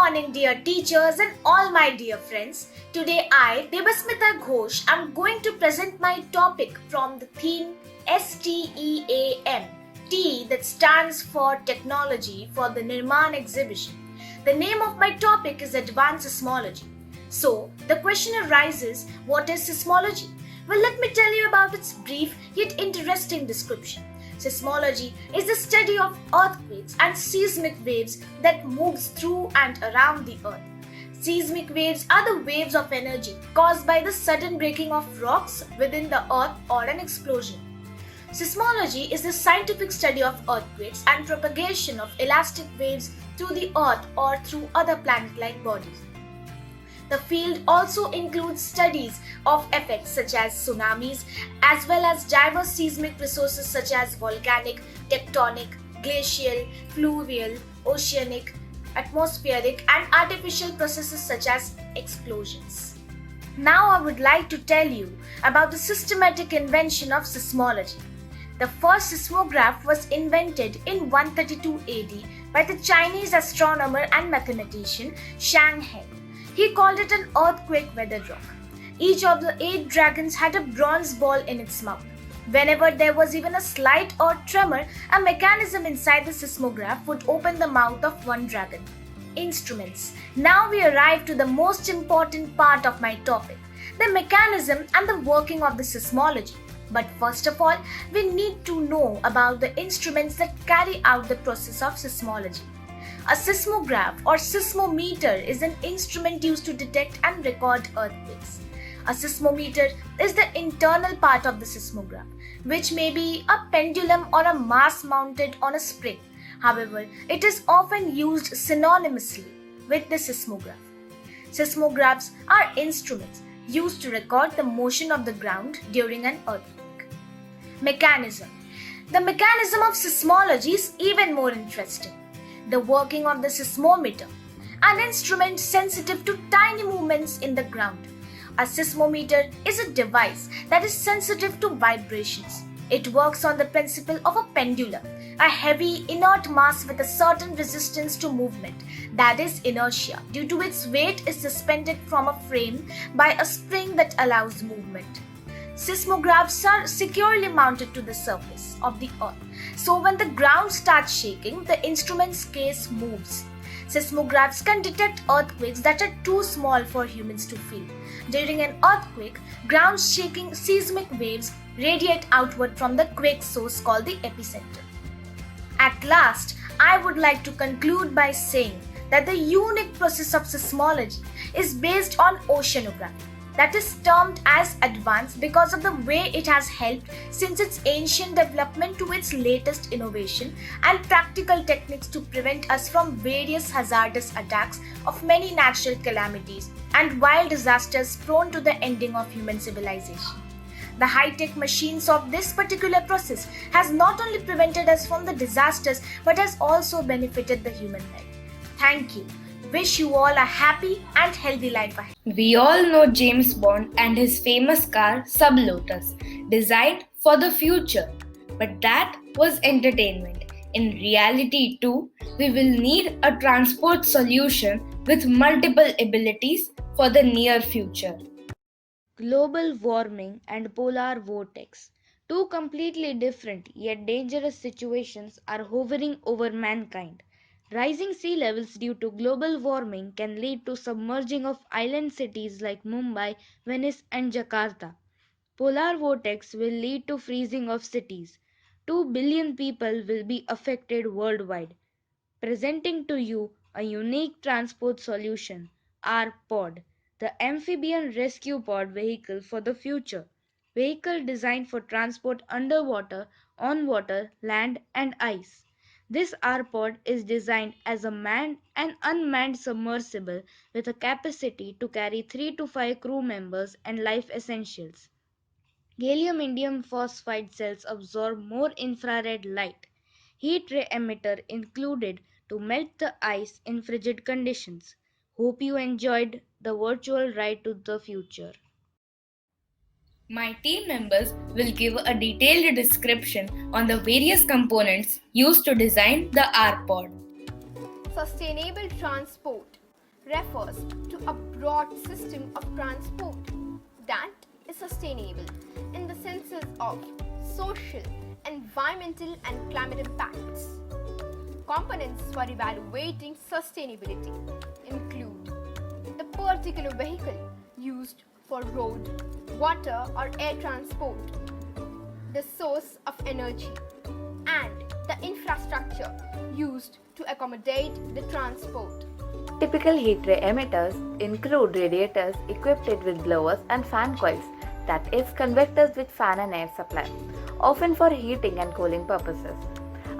morning, dear teachers and all my dear friends. Today I, Devasmita Ghosh, am going to present my topic from the theme STEAM. T that stands for Technology for the Nirmaan exhibition. The name of my topic is Advanced Seismology. So, the question arises, what is seismology? Well, let me tell you about its brief yet interesting description. Seismology is the study of earthquakes and seismic waves that moves through and around the earth. Seismic waves are the waves of energy caused by the sudden breaking of rocks within the earth or an explosion. Seismology is the scientific study of earthquakes and propagation of elastic waves through the earth or through other planet-like bodies. The field also includes studies of effects such as tsunamis, as well as diverse seismic resources such as volcanic, tectonic, glacial, fluvial, oceanic, atmospheric, and artificial processes such as explosions. Now I would like to tell you about the systematic invention of seismology. The first seismograph was invented in 132 AD by the Chinese astronomer and mathematician Shang He. He called it an earthquake weather rock. Each of the 8 dragons had a bronze ball in its mouth. Whenever there was even a slight or tremor, a mechanism inside the seismograph would open the mouth of one dragon. Instruments. Now we arrive to the most important part of my topic, the mechanism and the working of the seismology. But first of all, we need to know about the instruments that carry out the process of seismology. A seismograph or seismometer is an instrument used to detect and record earthquakes. A seismometer is the internal part of the seismograph, which may be a pendulum or a mass mounted on a spring. However, it is often used synonymously with the seismograph. Seismographs are instruments used to record the motion of the ground during an earthquake. Mechanism. The mechanism of seismology is even more interesting. The working of the seismometer, an instrument sensitive to tiny movements in the ground. A seismometer is a device that is sensitive to vibrations. It works on the principle of a pendulum, a heavy inert mass with a certain resistance to movement, that is inertia, due to its weight is suspended from a frame by a spring that allows movement. Seismographs are securely mounted to the surface of the earth. So when the ground starts shaking, the instrument's case moves. Seismographs can detect earthquakes that are too small for humans to feel. During an earthquake, ground shaking seismic waves radiate outward from the quake source called the epicenter. At last, I would like to conclude by saying that the unique process of seismology is based on oceanography, that is termed as advanced because of the way it has helped since its ancient development to its latest innovation and practical techniques to prevent us from various hazardous attacks of many natural calamities and wild disasters prone to the ending of human civilization. The high-tech machines of this particular process has not only prevented us from the disasters but has also benefited the human life. Thank you. Wish you all a happy and healthy life ahead. We all know James Bond and his famous car Sub Lotus, designed for the future. But that was entertainment. In reality too, we will need a transport solution with multiple abilities for the near future. Global warming and polar vortex. Two completely different yet dangerous situations are hovering over mankind. Rising sea levels due to global warming can lead to submerging of island cities like Mumbai, Venice, and Jakarta. Polar vortex will lead to freezing of cities. 2 billion people will be affected worldwide. Presenting to you a unique transport solution, our pod, the amphibian rescue pod vehicle for the future. Vehicle designed for transport underwater, on water, land, and ice. This R-Pod is designed as a manned and unmanned submersible with a capacity to carry 3 to 5 crew members and life essentials. Gallium indium phosphide cells absorb more infrared light. Heat ray emitter included to melt the ice in frigid conditions. Hope you enjoyed the virtual ride to the future. My team members will give a detailed description on the various components used to design the R-Pod. Sustainable transport. refers to a broad system of transport that is sustainable in the senses of social, environmental and climate impacts. Components for evaluating sustainability include the particular vehicle used for road, water or air transport, the source of energy, and the infrastructure used to accommodate the transport. Typical heat ray emitters include radiators equipped with blowers and fan coils, that is, convectors with fan and air supply, often for heating and cooling purposes.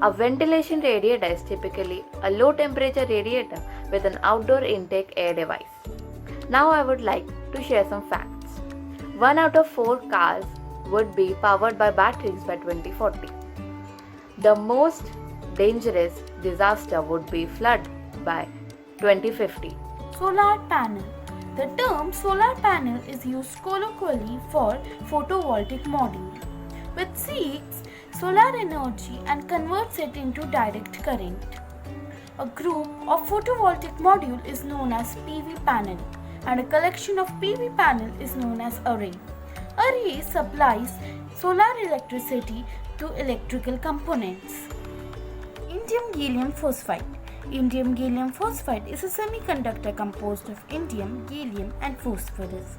A ventilation radiator is typically a low temperature radiator with an outdoor intake air device. Now I would like to share some facts. 1 out of 4 cars would be powered by batteries by 2040. The most dangerous disaster would be flood by 2050. Solar panel. The term solar panel is used colloquially for photovoltaic module, which seeks solar energy and converts it into direct current. A group of photovoltaic module is known as PV panel, and a collection of PV panel is known as array. Array supplies solar electricity to electrical components. Indium gallium phosphide. Indium gallium phosphide is a semiconductor composed of indium, gallium, and phosphorus.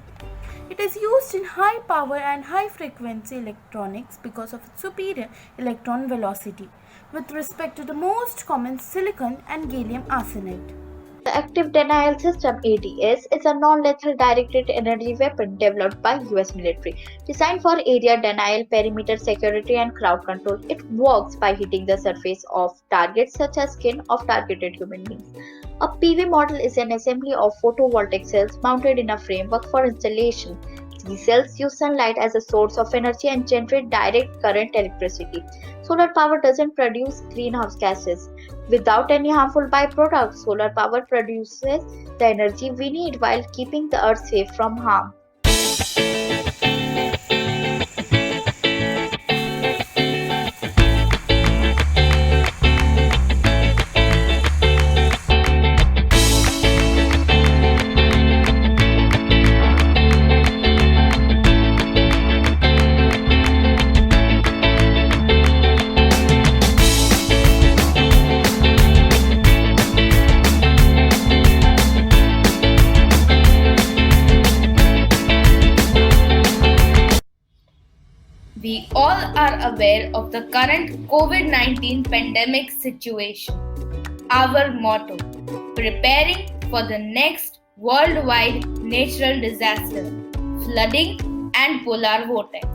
It is used in high power and high frequency electronics because of its superior electron velocity with respect to the most common silicon and gallium arsenide. The Active Denial System (ADS) is a non-lethal directed energy weapon developed by US military, designed for area denial, perimeter security and crowd control. It works by hitting the surface of targets such as skin of targeted human beings. A PV model is an assembly of photovoltaic cells mounted in a framework for installation. These cells use sunlight as a source of energy and generate direct current electricity. Solar power doesn't produce greenhouse gases. Without any harmful byproducts, solar power produces the energy we need while keeping the earth safe from harm. We all are aware of the current COVID-19 pandemic situation. Our motto: preparing for the next worldwide natural disaster, flooding and polar vortex.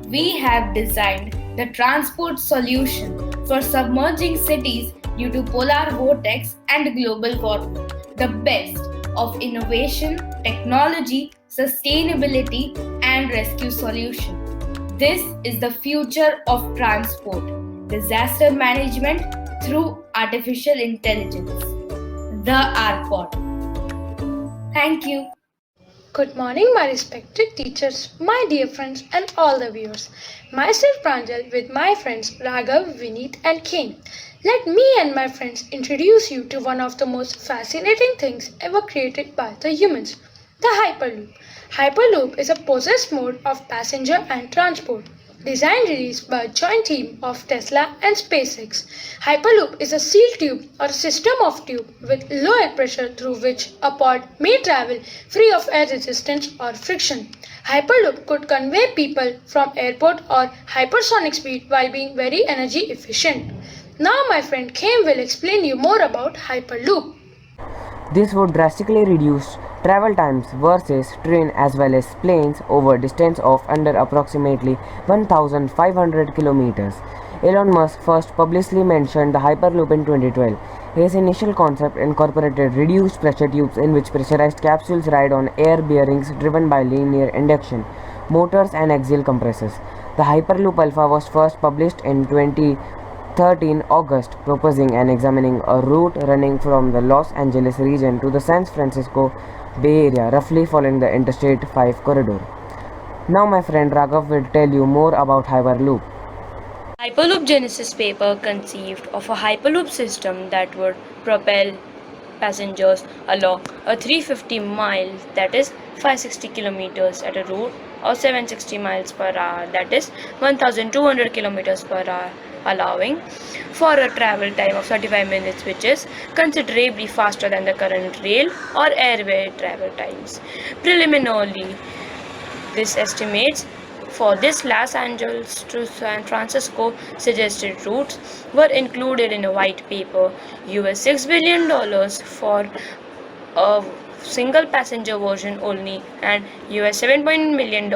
We have designed the transport solution for submerging cities due to polar vortex and global warming, the best of innovation, technology, sustainability, and rescue solution. This is the future of transport, disaster management through artificial intelligence. The RPOD. Thank you. Good morning, my respected teachers, my dear friends, and all the viewers. Myself Pranjal with my friends Raghav, Vineet, and Kane. Let me and my friends introduce you to one of the most fascinating things ever created by the humans, the Hyperloop. Hyperloop is a process mode of passenger and transport, designed released by a joint team of Tesla and SpaceX. Hyperloop is a sealed tube or system of tube with low air pressure through which a pod may travel free of air resistance or friction. Hyperloop could convey people from airport or hypersonic speed while being very energy efficient. Now my friend Khem will explain you more about Hyperloop. This would drastically reduce travel times versus train as well as planes over distance of under approximately 1,500 kilometers. Elon Musk first publicly mentioned the Hyperloop in 2012. His initial concept incorporated reduced pressure tubes in which pressurized capsules ride on air bearings driven by linear induction, motors and axial compressors. The Hyperloop Alpha was first published in 2013 August, proposing and examining a route running from the Los Angeles region to the San Francisco Bay Area, roughly following the Interstate 5 corridor. Now my friend Raghav will tell you more about Hyperloop. Hyperloop Genesis paper conceived of a Hyperloop system that would propel passengers along a 350 miles, that is 560 kilometers at a route, or 760 miles per hour, that is 1200 kilometers per hour, allowing for a travel time of 35 minutes, which is considerably faster than the current rail or airway travel times. Preliminarily, this estimates for this Los Angeles to San Francisco suggested routes were included in a white paper. $6 billion for a single passenger version only, and $7 million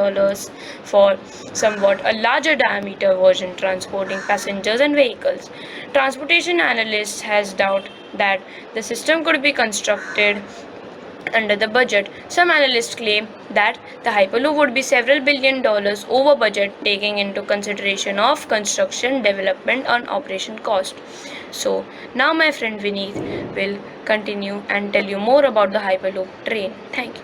for somewhat a larger diameter version transporting passengers and vehicles. Transportation analysts has doubt that the system could be constructed under the budget. Some analysts claim that the Hyperloop would be several billion dollars over budget, taking into consideration of construction, development, and operation cost. So now my friend Vineet will continue and tell you more about the Hyperloop train. Thank you.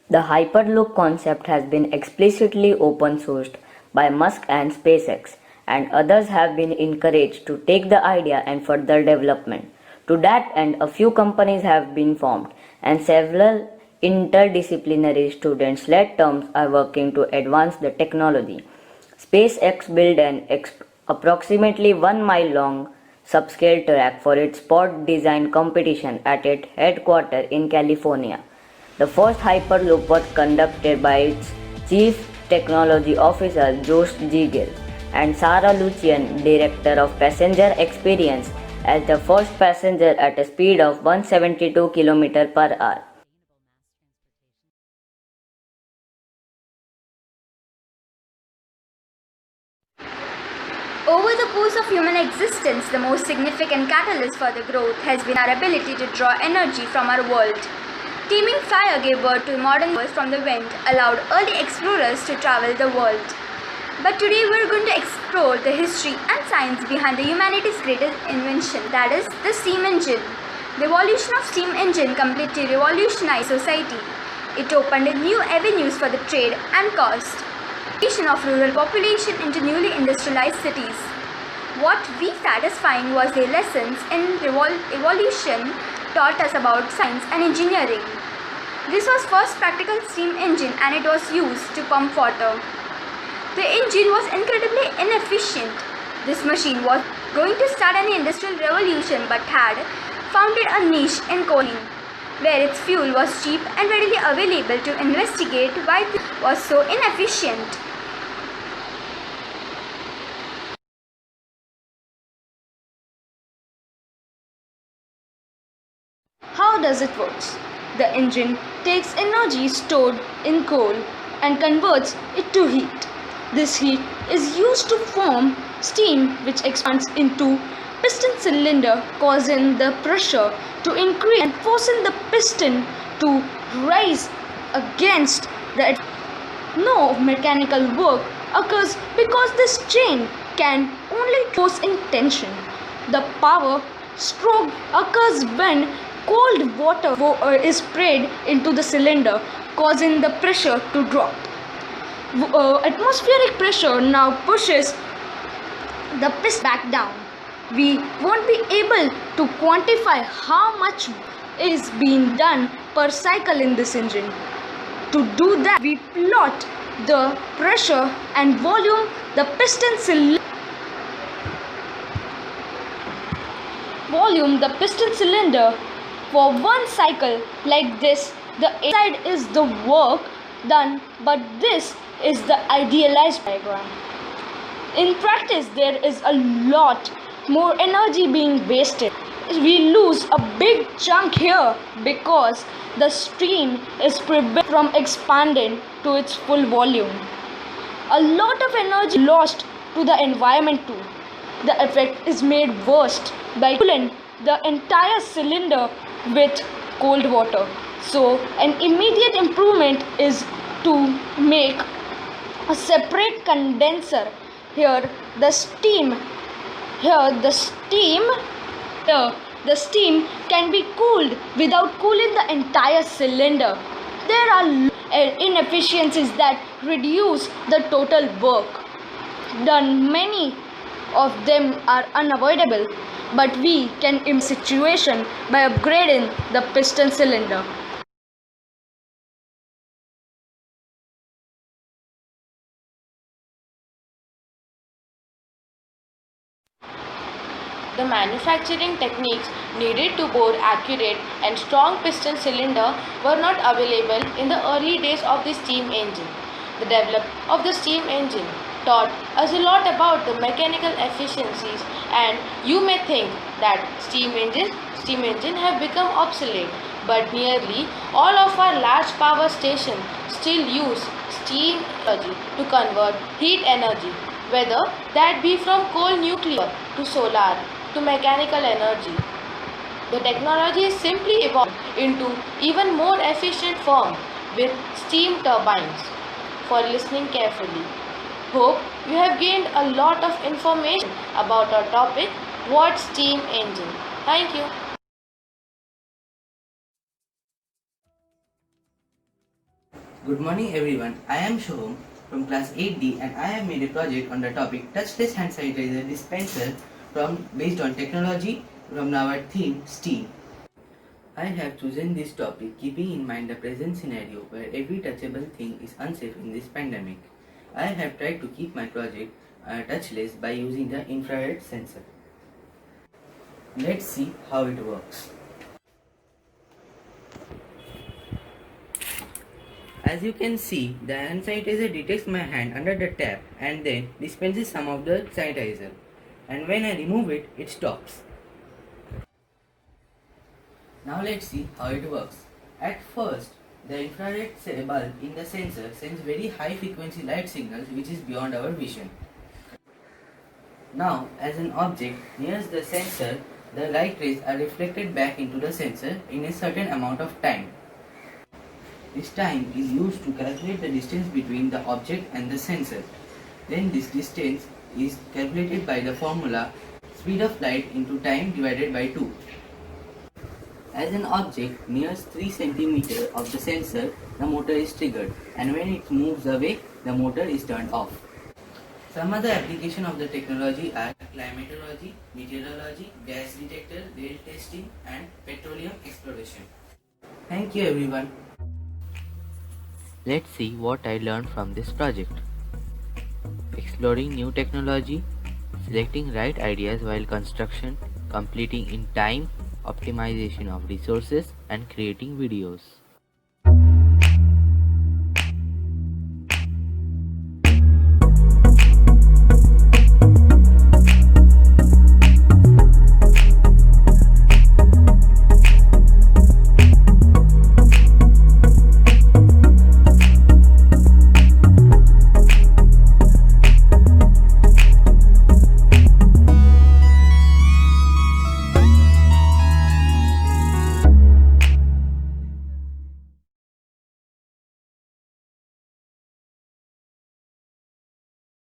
The Hyperloop concept has been explicitly open sourced by Musk and SpaceX, and others have been encouraged to take the idea and further development. To that end, a few companies have been formed, and several interdisciplinary students-led teams are working to advance the technology. SpaceX built an approximately 1 mile long subscale track for its pod design competition at its headquarters in California. The first Hyperloop was conducted by its Chief Technology Officer Josh Ziegel and Sarah Lucian, Director of Passenger Experience, as the first passenger at a speed of 172 km per hour. Over the course of human existence, the most significant catalyst for the growth has been our ability to draw energy from our world. Teeming fire gave birth to modern worlds from the wind, allowed early explorers to travel the world. But today we're going to explore the history and science behind the humanity's greatest invention, that is the steam engine. The evolution of steam engine completely revolutionized society. It opened new avenues for the trade and cost. Creation of rural population into newly industrialized cities. What we satisfying was the lessons in evolution taught us about science and engineering. This was first practical steam engine and it was used to pump water. The engine was incredibly inefficient. This machine was going to start an industrial revolution but had founded a niche in coaling, where its fuel was cheap and readily available to investigate why it was so inefficient. How does it work? The engine takes energy stored in coal and converts it to heat. This heat is used to form steam which expands into piston cylinder, causing the pressure to increase and forcing the piston to rise against the. No mechanical work occurs because this chain can only force in tension. The power stroke occurs when cold water is sprayed into the cylinder, causing the pressure to drop. Atmospheric pressure now pushes the piston back down. We won't be able to quantify how much is being done per cycle in this engine. To do that, we plot the pressure and volume the piston cylinder for one cycle like this. The inside is the work done, but this is the idealized diagram. In practice, there is a lot more energy being wasted. We lose a big chunk here because the stream is prevented from expanding to its full volume. A lot of energy lost to the environment too. The effect is made worse by cooling the entire cylinder with cold water. So an immediate improvement is to make a separate condenser. Here the steam can be cooled without cooling the entire cylinder. There are inefficiencies that reduce the total work done. Many of them are unavoidable, but we can improve the situation by upgrading the piston cylinder. The manufacturing techniques needed to bore accurate and strong piston cylinder were not available in the early days of the steam engine. The development of the steam engine taught us a lot about the mechanical efficiencies, and you may think that steam engine have become obsolete, but nearly all of our large power stations still use steam energy to convert heat energy, whether that be from coal nuclear to solar to mechanical energy. The technology is simply evolved into even more efficient form with steam turbines. For listening carefully, hope you have gained a lot of information about our topic, what steam engine. Thank you. Good morning everyone, I am Shoham from class 8D and I have made a project on the topic touchless hand sanitizer dispenser based on technology from our theme STEAM. I have chosen this topic keeping in mind the present scenario where every touchable thing is unsafe in this pandemic. I have tried to keep my project touchless by using the infrared sensor. Let's see how it works. As you can see, the hand sanitizer detects my hand under the tap and then dispenses some of the sanitizer. And when I remove it, it stops. Now let's see how it works. At first, the infrared bulb in the sensor sends very high frequency light signals which is beyond our vision. Now, as an object nears the sensor, the light rays are reflected back into the sensor in a certain amount of time. This time is used to calculate the distance between the object and the sensor. Then this distance is calculated by the formula speed of light into time divided by 2. As an object nears 3 cm of the sensor, the motor is triggered, and when it moves away, the motor is turned off. Some other application of the technology are climatology, meteorology, gas detector, rail testing, and petroleum exploration. Thank you everyone. Let's see what I learned from this project. Exploring new technology, selecting right ideas while construction, completing in time, optimization of resources, and creating videos.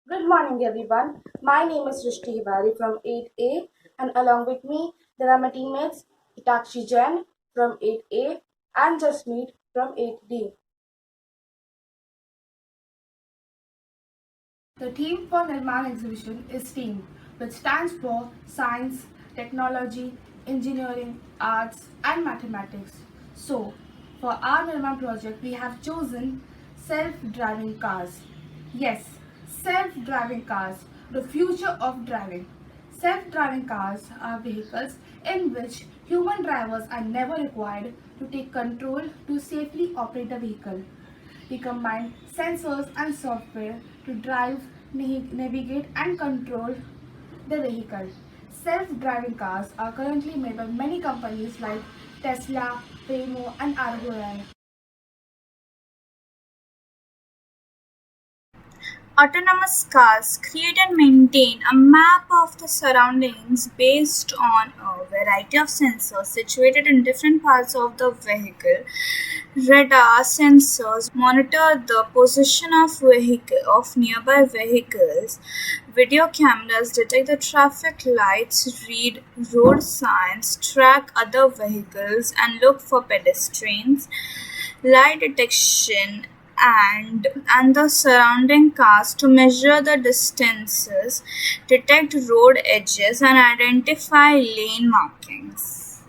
Good morning, everyone. My name is Rishti Hibari from 8A, and along with me, there are my teammates Itakshi Jain from 8A and Jasmeet from 8D. The theme for Nirmaan exhibition is STEAM, which stands for Science, Technology, Engineering, Arts, and Mathematics. So, for our Nirmaan project, we have chosen self-driving cars. Yes, self-driving cars, the future of driving. Self-driving cars are vehicles in which human drivers are never required to take control to safely operate the vehicle. We combine sensors and software to drive, navigate and control the vehicle. Self-driving cars are currently made by many companies like Tesla, Waymo and Argo. Autonomous cars create and maintain a map of the surroundings based on a variety of sensors situated in different parts of the vehicle. Radar sensors monitor the position of nearby vehicles. Video cameras detect the traffic lights, read road signs, track other vehicles, and look for pedestrians. Lie detection and the surrounding cars to measure the distances, detect road edges, and identify lane markings.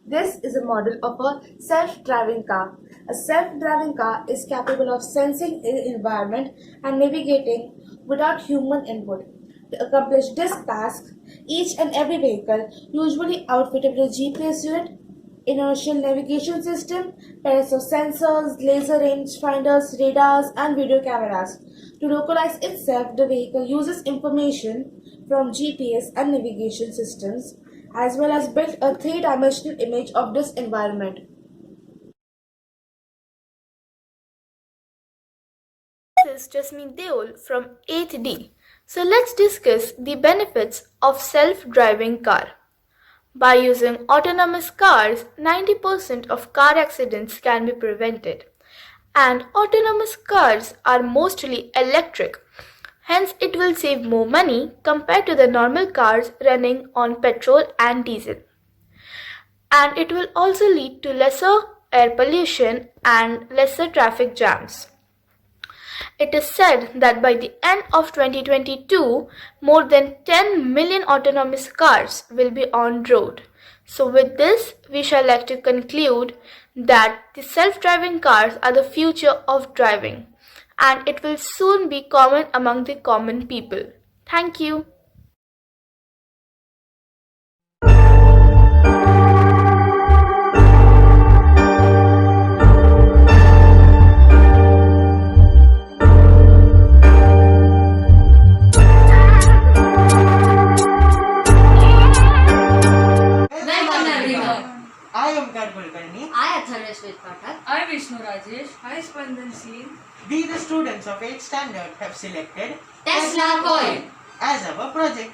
This is a model of a self-driving car. A self-driving car is capable of sensing the environment and navigating without human input. To accomplish this task, each and every vehicle, usually outfitted with a GPS unit, inertial navigation system, pairs of sensors, laser rangefinders, radars, and video cameras. To localize itself, the vehicle uses information from GPS and navigation systems as well as build a three-dimensional image of this environment. This is Jasmine Deol from 8th D. So let's discuss the benefits of self-driving car. By using autonomous cars, 90% of car accidents can be prevented. And autonomous cars are mostly electric. Hence, it will save more money compared to the normal cars running on petrol and diesel. And it will also lead to lesser air pollution and lesser traffic jams. It is said that by the end of 2022, more than 10 million autonomous cars will be on road. So with this, we shall like to conclude that the self-driving cars are the future of driving, and it will soon be common among the common people. Thank you. I Vishnu Rajesh. Hi Spandan Singh. We the students of 8th standard have selected Tesla coil as our project.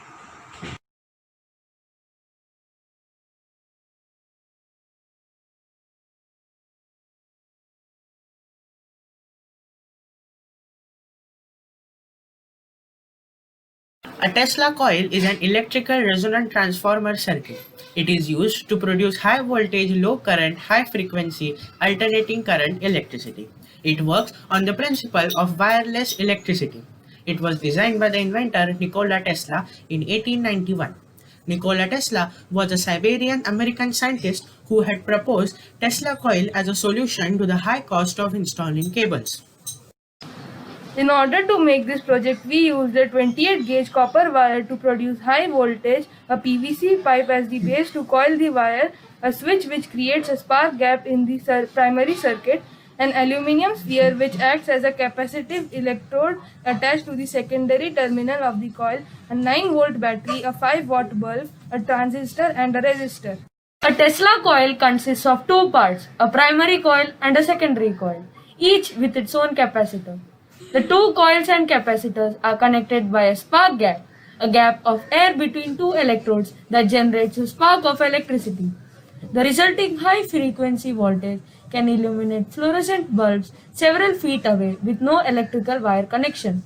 A Tesla coil is an electrical resonant transformer circuit. It is used to produce high voltage, low current, high frequency, alternating current electricity. It works on the principle of wireless electricity. It was designed by the inventor Nikola Tesla in 1891. Nikola Tesla was a Siberian American scientist who had proposed Tesla coil as a solution to the high cost of installing cables. In order to make this project, we used a 28 gauge copper wire to produce high voltage, a PVC pipe as the base to coil the wire, a switch which creates a spark gap in the primary circuit, an aluminium sphere which acts as a capacitive electrode attached to the secondary terminal of the coil, a 9-volt battery, a 5-watt bulb, a transistor and a resistor. A Tesla coil consists of two parts, a primary coil and a secondary coil, each with its own capacitor. The two coils and capacitors are connected by a spark gap, a gap of air between two electrodes that generates a spark of electricity. The resulting high-frequency voltage can illuminate fluorescent bulbs several feet away with no electrical wire connection.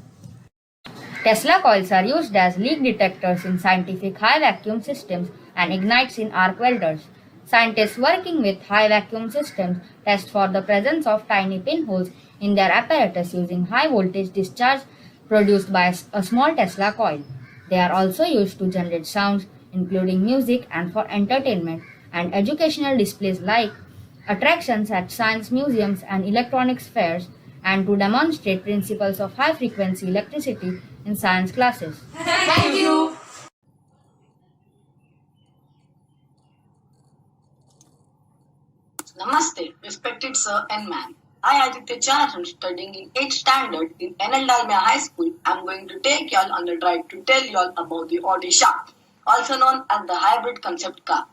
Tesla coils are used as leak detectors in scientific high vacuum systems and ignites in arc welders. Scientists working with high vacuum systems test for the presence of tiny pinholes in their apparatus using high voltage discharge produced by a small Tesla coil. They are also used to generate sounds, including music, and for entertainment and educational displays like attractions at science museums and electronics fairs, and to demonstrate principles of high frequency electricity in science classes. Thank you. Namaste, respected sir and ma'am. I, Aditya Charan, studying in 8th standard in NL Dalmia High School, I'm going to take y'all on the drive to tell y'all about the Audi Shark, also known as the hybrid concept car.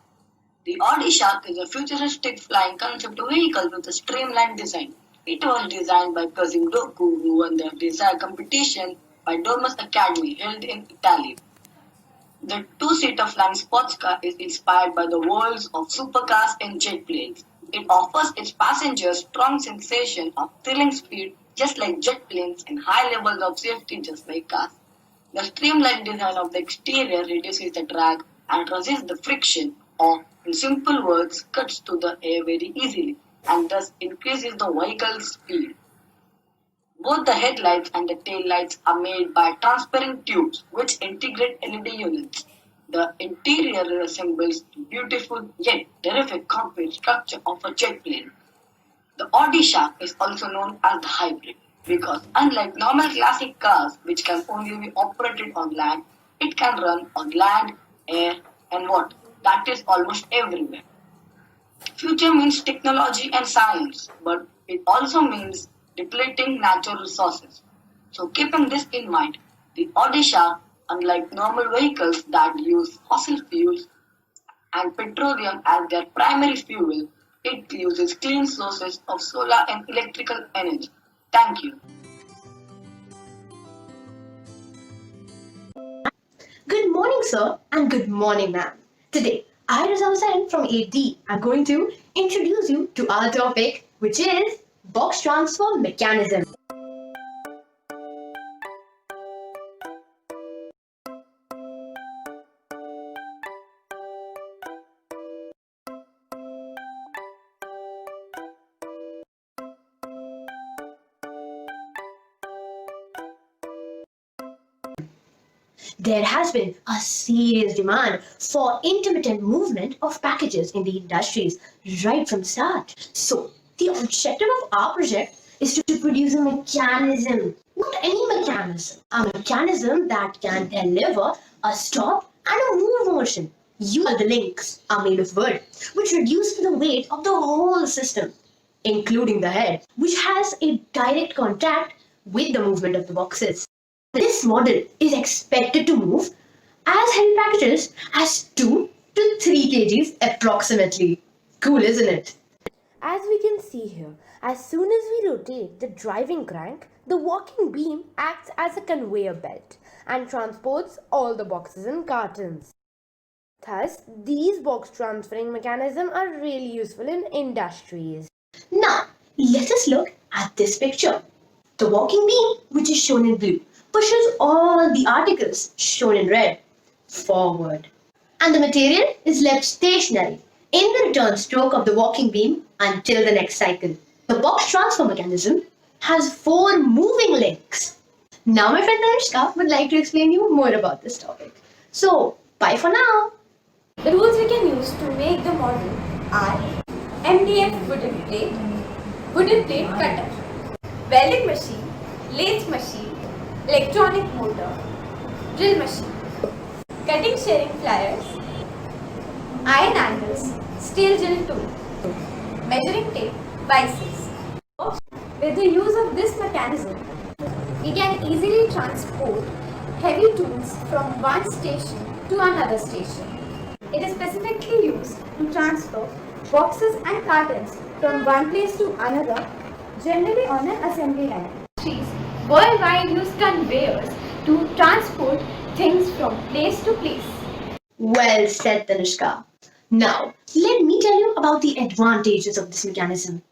The Audi Shark is a futuristic flying concept vehicle with a streamlined design. It was designed by cousin Doku, who won the design competition by Domus Academy held in Italy. The two-seater flying sports car is inspired by the worlds of supercars and jet planes. It offers its passengers strong sensation of thrilling speed just like jet planes and high levels of safety just like cars. The streamlined design of the exterior reduces the drag and resists the friction, or in simple words, cuts through the air very easily and thus increases the vehicle's speed. Both the headlights and the tail lights are made by transparent tubes which integrate LED units. The interior resembles the beautiful yet terrific cockpit structure of a jet plane. The Audi Shark is also known as the hybrid because unlike normal classic cars which can only be operated on land, it can run on land, air and water. That is almost everywhere. Future means technology and science, but it also means depleting natural resources. So keeping this in mind, the Audi Shark, unlike normal vehicles that use fossil fuels and petroleum as their primary fuel, it uses clean sources of solar and electrical energy. Thank you. Good morning, sir, and good morning, ma'am. Today, I, Rizal Sen from 8D, am going to introduce you to our topic, which is box transfer mechanism. There has been a serious demand for intermittent movement of packages in the industries right from the start. So, the objective of our project is to produce a mechanism, not any mechanism, a mechanism that can deliver a stop and a move motion. The links are made of wood, which reduce the weight of the whole system, including the head, which has a direct contact with the movement of the boxes. This model is expected to move as heavy packages as 2 to 3 kgs approximately. Cool, isn't it? As we can see here, as soon as we rotate the driving crank, the walking beam acts as a conveyor belt and transports all the boxes and cartons. Thus, these box transferring mechanisms are really useful in industries. Now, let us look at this picture. The walking beam, which is shown in blue, pushes all the articles shown in red forward, and the material is left stationary in the return stroke of the walking beam until the next cycle. The box transfer mechanism has 4 moving links. Now my friend Anushka would like to explain you more about this topic. So, bye for now. The tools we can use to make the model are MDF wooden plate cutter, welding machine, lathe machine, electronic motor, drill machine, cutting shearing pliers, iron angles, steel drill tool, measuring tape, vices. With the use of this mechanism, we can easily transport heavy tools from one station to another station. It is specifically used to transfer boxes and cartons from one place to another, generally on an assembly line. Worldwide use conveyors to transport things from place to place. Well said, Tanushka. Now, let me tell you about the advantages of this mechanism.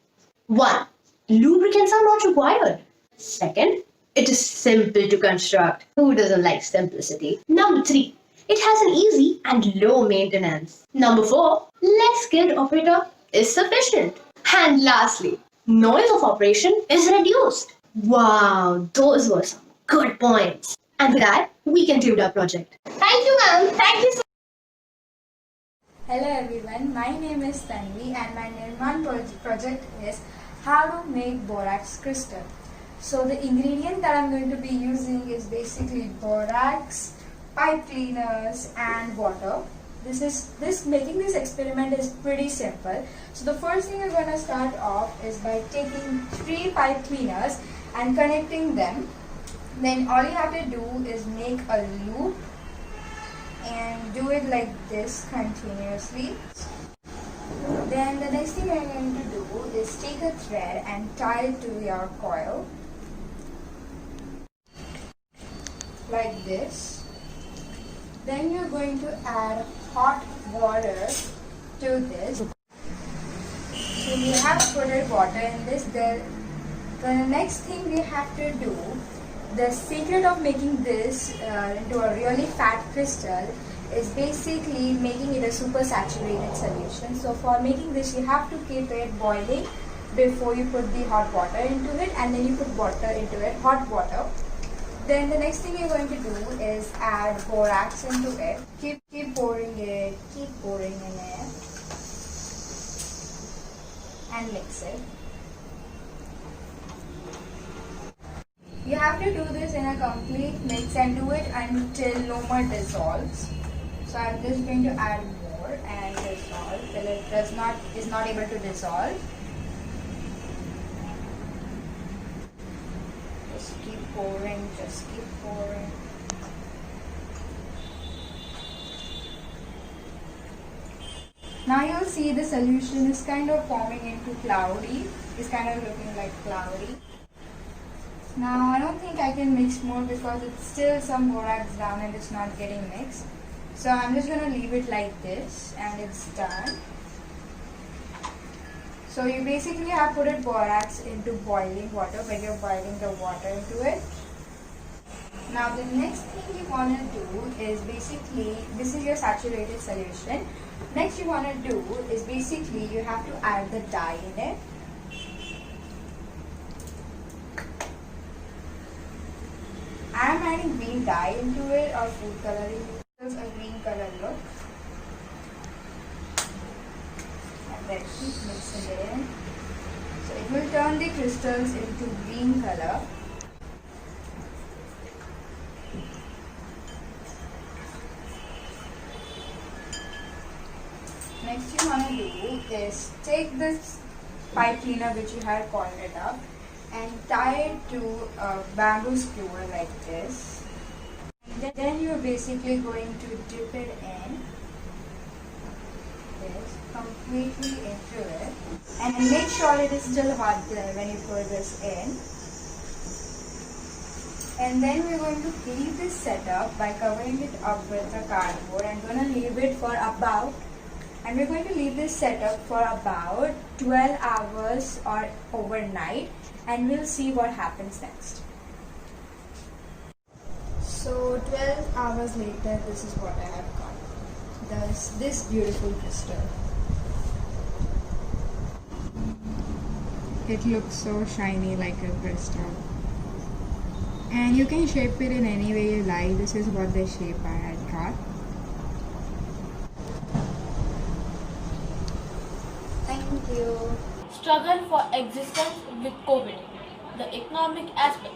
1. Lubricants are not required. 2nd, it is simple to construct. Who doesn't like simplicity? Number 3, it has an easy and low maintenance. Number 4, less skilled operator is sufficient. And lastly, noise of operation is reduced. Wow, those were some good points. And with that, we conclude our project. Thank you, ma'am. Thank you so much. Hello everyone, my name is Tanvi and my Nirmaan project is how to make borax crystal. So the ingredient that I'm going to be using is basically borax, pipe cleaners and water. Making this experiment is pretty simple. So the first thing we're going to start off is by taking 3 pipe cleaners and connecting them. Then all you have to do is make a loop and do it like this continuously. Then the next thing you're going to do is take a thread and tie it to your coil like this. Then you're going to add hot water to this. So we have put water in this. The next thing we have to do, the secret of making this into a really fat crystal is basically making it a super saturated solution. So for making this, you have to keep it boiling before you put the hot water into it, and then you put water into it, hot water. Then the next thing you're going to do is add borax into it. Keep pouring in it, and mix it. You have to do this in a complete mix and do it until no more dissolves. So I'm just going to add more and dissolve till it is not able to dissolve. Just keep pouring. Now you'll see the solution is kind of forming into cloudy. It's kind of looking like cloudy. Now I don't think I can mix more because it's still some borax down and it's not getting mixed. So I'm just going to leave it like this and it's done. So you basically have put it borax into boiling water when you're boiling the water into it. Now the next thing you want to do is basically, this is your saturated solution. Next you want to do is basically you have to add the dye in it. I am adding green dye into it or food coloring. It gives a green color look. And then keep mixing it in. So it will turn the crystals into green color. Next you want to do is take this pipe cleaner which you had coiled it up and tie it to a bamboo skewer like this. And then you're basically going to dip it in this completely into it, and make sure it is still hot there when you put this in. And then we're going to leave this setup by covering it up with a cardboard. I'm going to leave it for about, and we're going to leave this setup for about 12 hours or overnight, and we'll see what happens next. So 12 hours later, this is what I have got. This beautiful crystal. It looks so shiny like a crystal. And you can shape it in any way you like. This is what the shape I had got. Thank you. Struggle for existence with COVID. The economic aspect.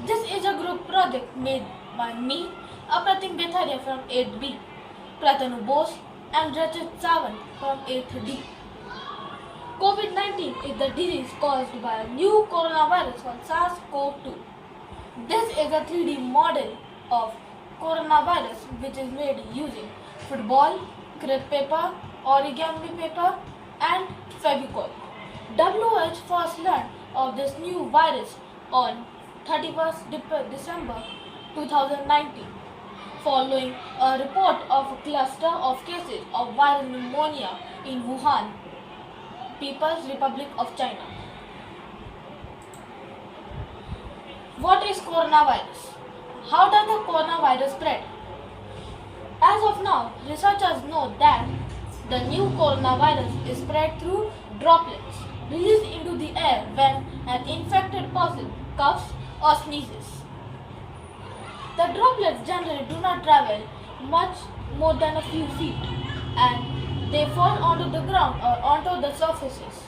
This is a group project made by me, Apratim Betharia from 8B, Pratanu Bose and Rachit Sawant from 8D. COVID-19 is the disease caused by a new coronavirus called SARS-CoV-2. This is a 3D model of coronavirus which is made using football, crepe paper, origami paper and Fevicol. WHO first learned of this new virus on 31st December 2019 following a report of a cluster of cases of viral pneumonia in Wuhan, People's Republic of China. What is coronavirus? How does the coronavirus spread? As of now, researchers know that the new coronavirus is spread through droplets released into the air when an infected person coughs or sneezes. The droplets generally do not travel much more than a few feet and they fall onto the ground or onto the surfaces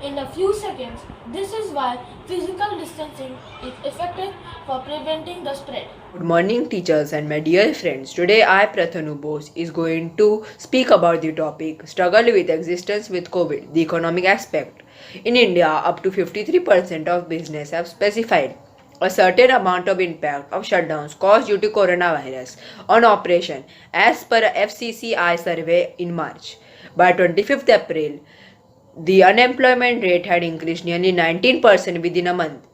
in a few seconds. This is why physical distancing is effective for preventing the spread. Good morning teachers and my dear friends. Today I, Prathanu Bose, is going to speak about the topic Struggle with Existence with COVID, the economic aspect. In India, up to 53% of business have specified a certain amount of impact of shutdowns caused due to coronavirus on operation as per a FCCI survey in March. By 25th April, the unemployment rate had increased nearly 19% within a month,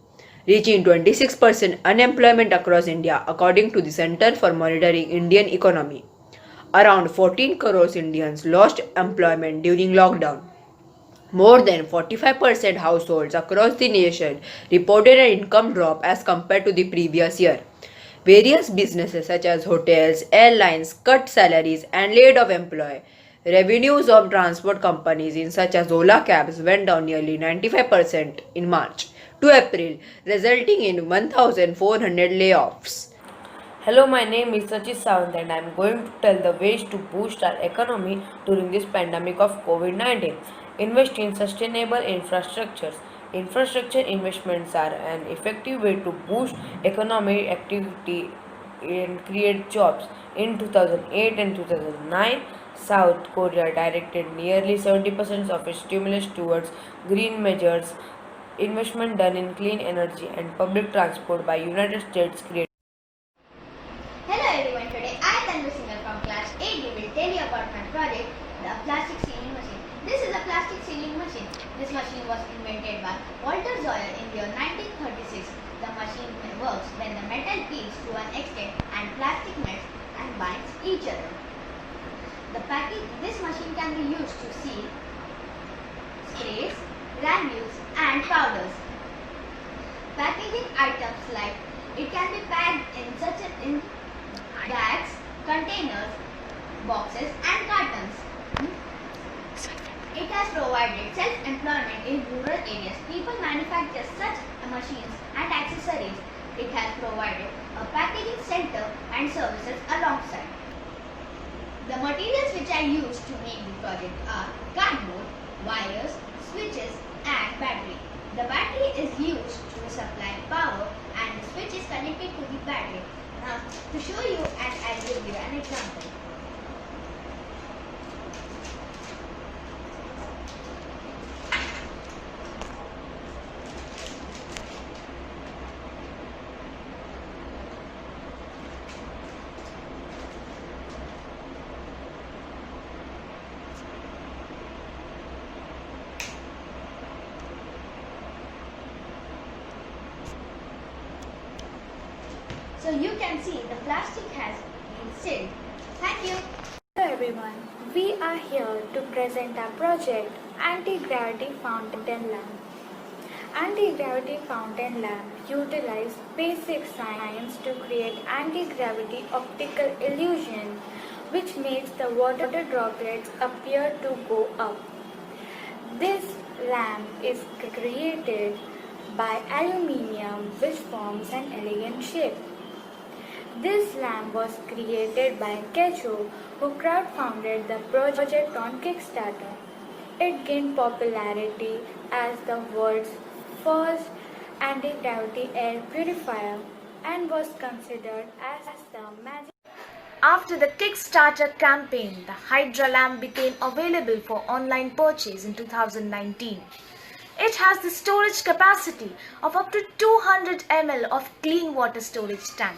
reaching 26% unemployment across India, according to the Center for Monitoring Indian Economy. Around 14 crores Indians lost employment during lockdown. More than 45% households across the nation reported an income drop as compared to the previous year. Various businesses such as hotels, airlines cut salaries and laid off employees. Revenues of transport companies in such as Ola cabs went down nearly 95% in March to April, resulting in 1,400 layoffs. Hello, my name is Sachit Sawant and I am going to tell the ways to boost our economy during this pandemic of COVID-19. Invest in sustainable infrastructures. Infrastructure investments are an effective way to boost economic activity and create jobs. In 2008 and 2009, South Korea directed nearly 70% of its stimulus towards green measures. Investment done in clean energy and public transport by United States created. Hello everyone, today I, Tanvi Singhal from class 8, will tell you about my project, the plastic sealing machine. This is a plastic sealing machine. This machine was invented by Walter Zoyer in the year 1936. The machine works when the metal peels to an extent and plastic melts and binds each other. This machine can be used to seal sprays, granules and powders. Packaging items like it can be packed in bags, containers, boxes and cartons. It has provided self-employment in rural areas. People manufacture such machines and accessories. It has provided a packaging center and services alongside. The materials which I used to make the project are cardboard, wires, switches and battery. The battery is used to supply power and the switch is connected to the battery. Now to show you and I'll give you an example. So you can see the plastic has been sealed. Thank you. Hello everyone, we are here to present our project Anti-Gravity Fountain Lamp. Anti-Gravity Fountain Lamp utilizes basic science to create anti-gravity optical illusion which makes the water droplets appear to go up. This lamp is created by aluminium which forms an elegant shape. This lamp was created by Kecho, who crowdfunded the project on Kickstarter. It gained popularity as the world's first anti-gravity air purifier and was considered as the magic. After the Kickstarter campaign, the Hydra lamp became available for online purchase in 2019. It has the storage capacity of up to 200 ml of clean water storage tank.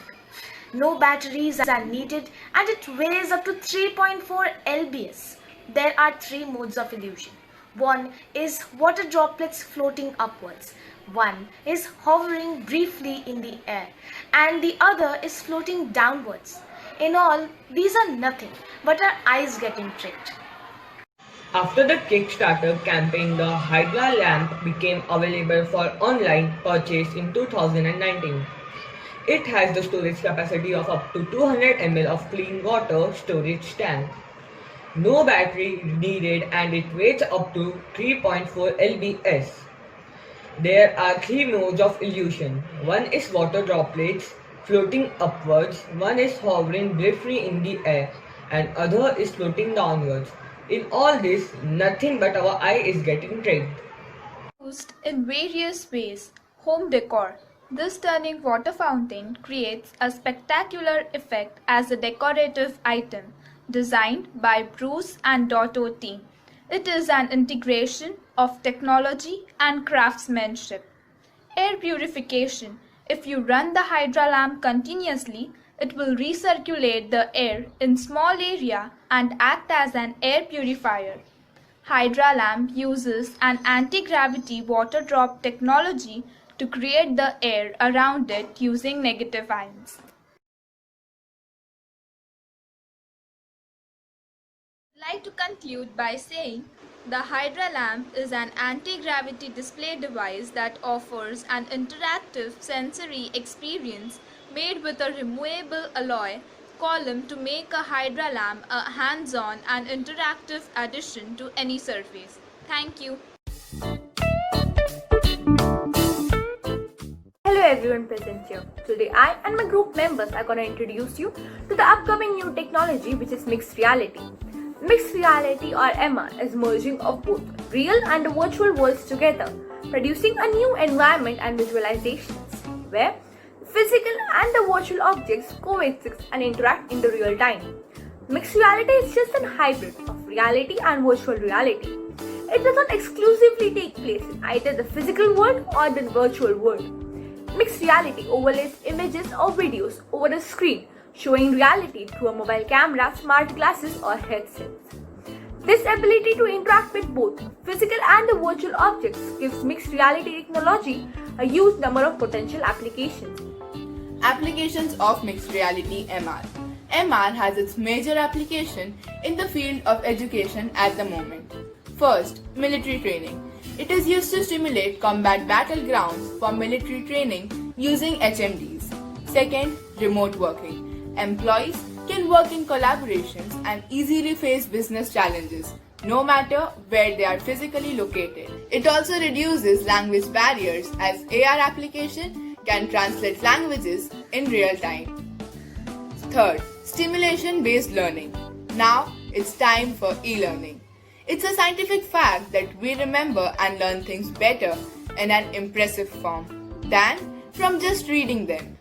No batteries are needed and it weighs up to 3.4 lbs. There are three modes of illusion. One is water droplets floating upwards. One is hovering briefly in the air and the other is floating downwards. In all, these are nothing but our eyes getting tricked. After the Kickstarter campaign, the Hydra lamp became available for online purchase in 2019. It has the storage capacity of up to 200 ml of clean water storage tank. No battery needed and it weighs up to 3.4 lbs. There are three modes of illusion. One is water droplets floating upwards, one is hovering briefly in the air and other is floating downwards. In all this, nothing but our eye is getting tricked. Used in various ways. Home decor. This turning water fountain creates a spectacular effect as a decorative item, designed by Bruce and Dotto team. It is an integration of technology and craftsmanship. Air purification. If you run the Hydra lamp continuously, it will recirculate the air in small area and act as an air purifier. Hydra lamp uses an anti-gravity water drop technology to create the air around it using negative ions. I'd like to conclude by saying the Hydra lamp is an anti-gravity display device that offers an interactive sensory experience made with a removable alloy column to make a Hydra lamp a hands-on and interactive addition to any surface. Thank you. Hello everyone present here. Today I and my group members are going to introduce you to the upcoming new technology which is mixed reality. Mixed reality or MR is merging of both real and virtual worlds together, producing a new environment and visualizations where physical and the virtual objects coexist and interact in the real time. Mixed reality is just a hybrid of reality and virtual reality. It does not exclusively take place in either the physical world or the virtual world. Mixed reality overlays images or videos over a screen, showing reality through a mobile camera, smart glasses, or headsets. This ability to interact with both physical and the virtual objects gives mixed reality technology a huge number of potential applications. Applications of mixed reality MR. MR has its major application in the field of education at the moment. First, military training. It is used to simulate combat battlegrounds for military training using HMDs. Second, remote working. Employees can work in collaborations and easily face business challenges, no matter where they are physically located. It also reduces language barriers as AR application can translate languages in real time. Third, stimulation-based learning. Now it's time for e-learning. It's a scientific fact that we remember and learn things better in an impressive form than from just reading them.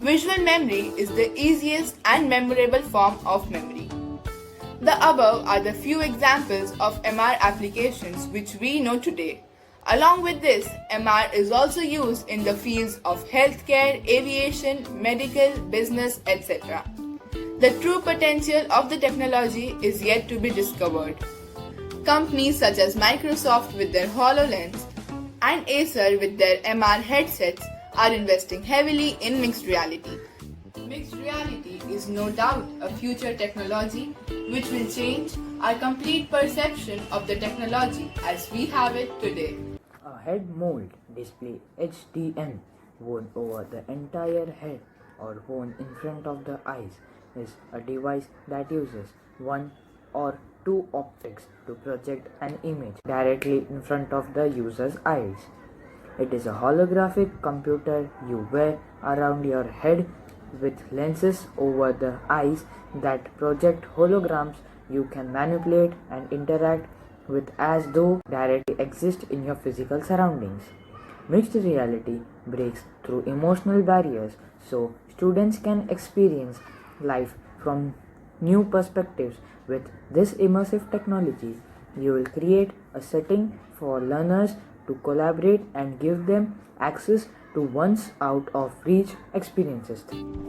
Visual memory is the easiest and memorable form of memory. The above are the few examples of MR applications which we know today. Along with this, MR is also used in the fields of healthcare, aviation, medical, business, etc. The true potential of the technology is yet to be discovered. Companies such as Microsoft with their HoloLens and Acer with their MR headsets are investing heavily in mixed reality. Mixed reality is no doubt a future technology which will change our complete perception of the technology as we have it today. A head mold display HDM worn over the entire head or worn in front of the eyes is a device that uses one or two optics to project an image directly in front of the user's eyes. It is a holographic computer you wear around your head with lenses over the eyes that project holograms you can manipulate and interact with as though directly exist in your physical surroundings. Mixed reality breaks through emotional barriers so students can experience life from new perspectives. With this immersive technology, you will create a setting for learners to collaborate and give them access to once out of reach experiences.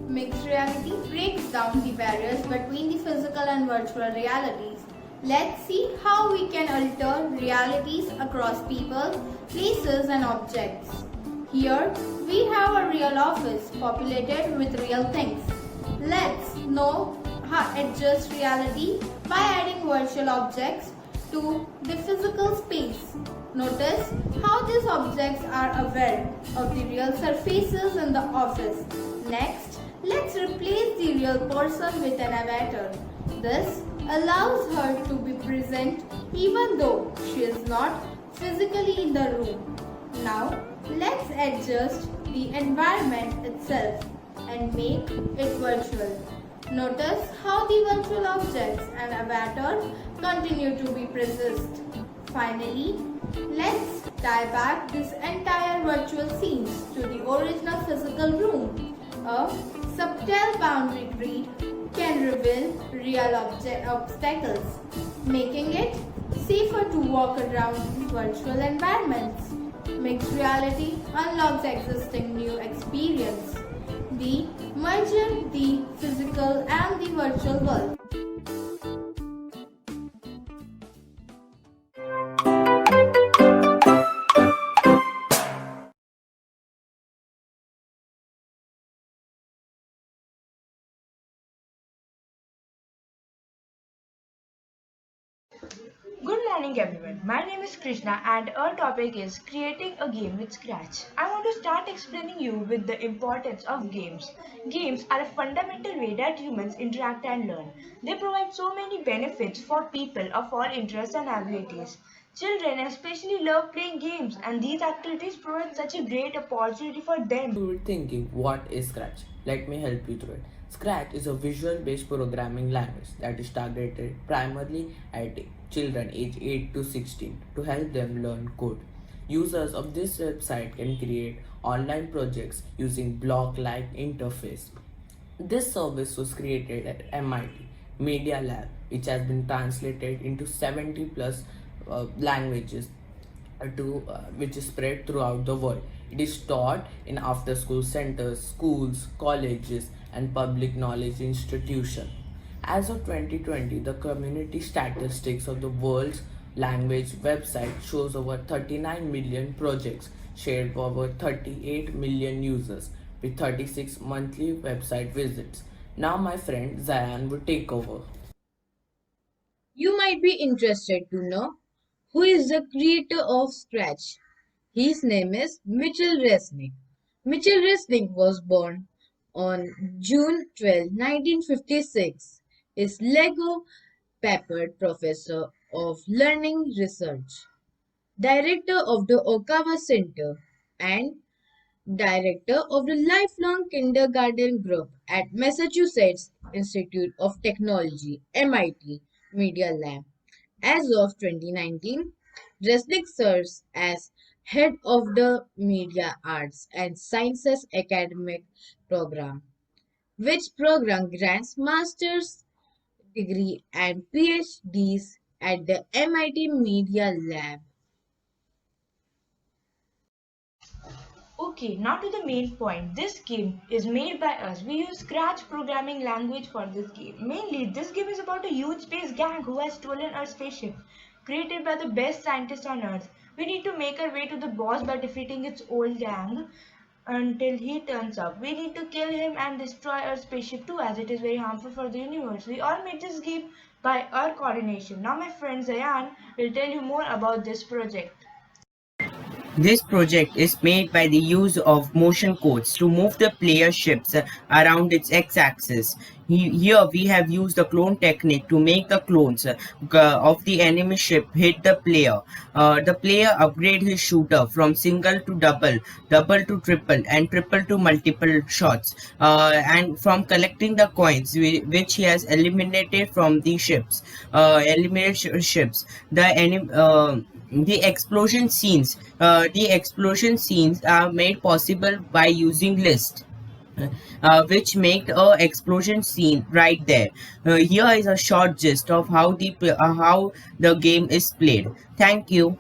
Mixed reality breaks down the barriers between the physical and virtual realities. Let's see how we can alter realities across people, places, and objects. Here, we have a real office populated with real things. Let's know how to adjust reality by adding virtual objects to the physical space. Notice how these objects are aware of the real surfaces in the office. Next, let's replace the real person with an avatar. This allows her to be present even though she is not physically in the room. Now, let's adjust the environment itself and make it virtual. Notice how the virtual objects and avatars continue to be persist. Finally, let's tie back this entire virtual scenes to the original physical room. A subtle boundary grid can reveal real obstacles, making it safer to walk around virtual environments. Mixed reality unlocks existing new experience. The merger the physical and the virtual world. Good morning everyone. My name is Krishna and our topic is creating a game with Scratch. I want to start explaining you with the importance of games. Games are a fundamental way that humans interact and learn. They provide so many benefits for people of all interests and abilities. Children especially love playing games and these activities provide such a great opportunity for them. You were thinking, what is Scratch? Let me help you through it. Scratch is a visual based programming language that is targeted primarily at children aged 8 to 16 to help them learn code. Users of this website can create online projects using block like interface. This service was created at MIT Media Lab, which has been translated into 70 plus languages which is spread throughout the world. It is taught in after school centers, schools, colleges, and public knowledge institutions. As of 2020, the community statistics of the world's language website shows over 39 million projects shared by over 38 million users with 36 monthly website visits. Now my friend Zayan will take over. You might be interested to know who is the creator of Scratch. His name is Mitchell Resnick. Mitchell Resnick was born on June 12, 1956. Is Lego Peppered Professor of Learning Research, Director of the Okawa Center, and Director of the Lifelong Kindergarten Group at Massachusetts Institute of Technology, MIT Media Lab. As of 2019, Resnick serves as head of the Media Arts and Sciences Academic Program, which program grants master's degree and PhDs at the MIT Media Lab. Okay, now to the main point. This game is made by us. We use Scratch programming language for this game. Mainly, this game is about a huge space gang who has stolen our spaceship, created by the best scientists on Earth. We need to make our way to the boss by defeating its old gang until he turns up. We need to kill him and destroy our spaceship too, as it is very harmful for the universe. We all made this game by our coordination. Now my friend Zayan will tell you more about this project. This project is made by the use of motion codes to move the player ships around its x-axis. Here we have used the clone technique to make the clones of the enemy ship hit the player. The player upgrade his shooter from single to double, double to triple, and triple to multiple shots. And from collecting the coins which he has eliminated from the ships, the explosion scenes are made possible by using list, which make a explosion scene right there. Here is a short gist of how the game is played. Thank you.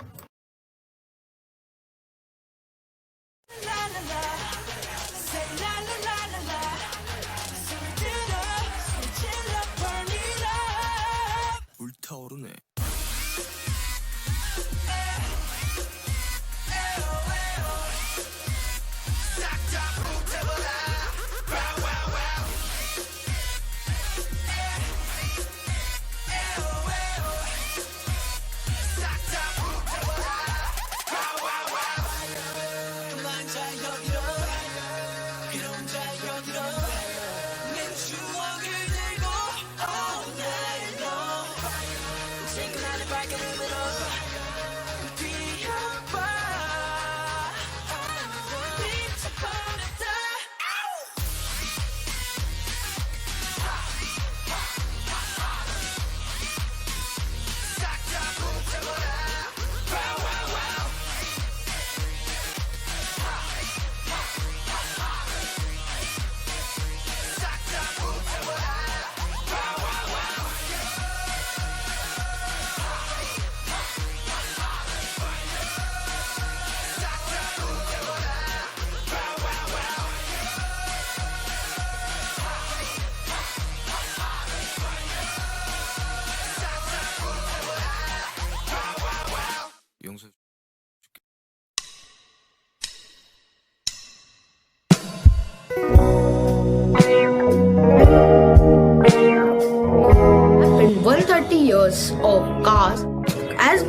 Been 130 years of cars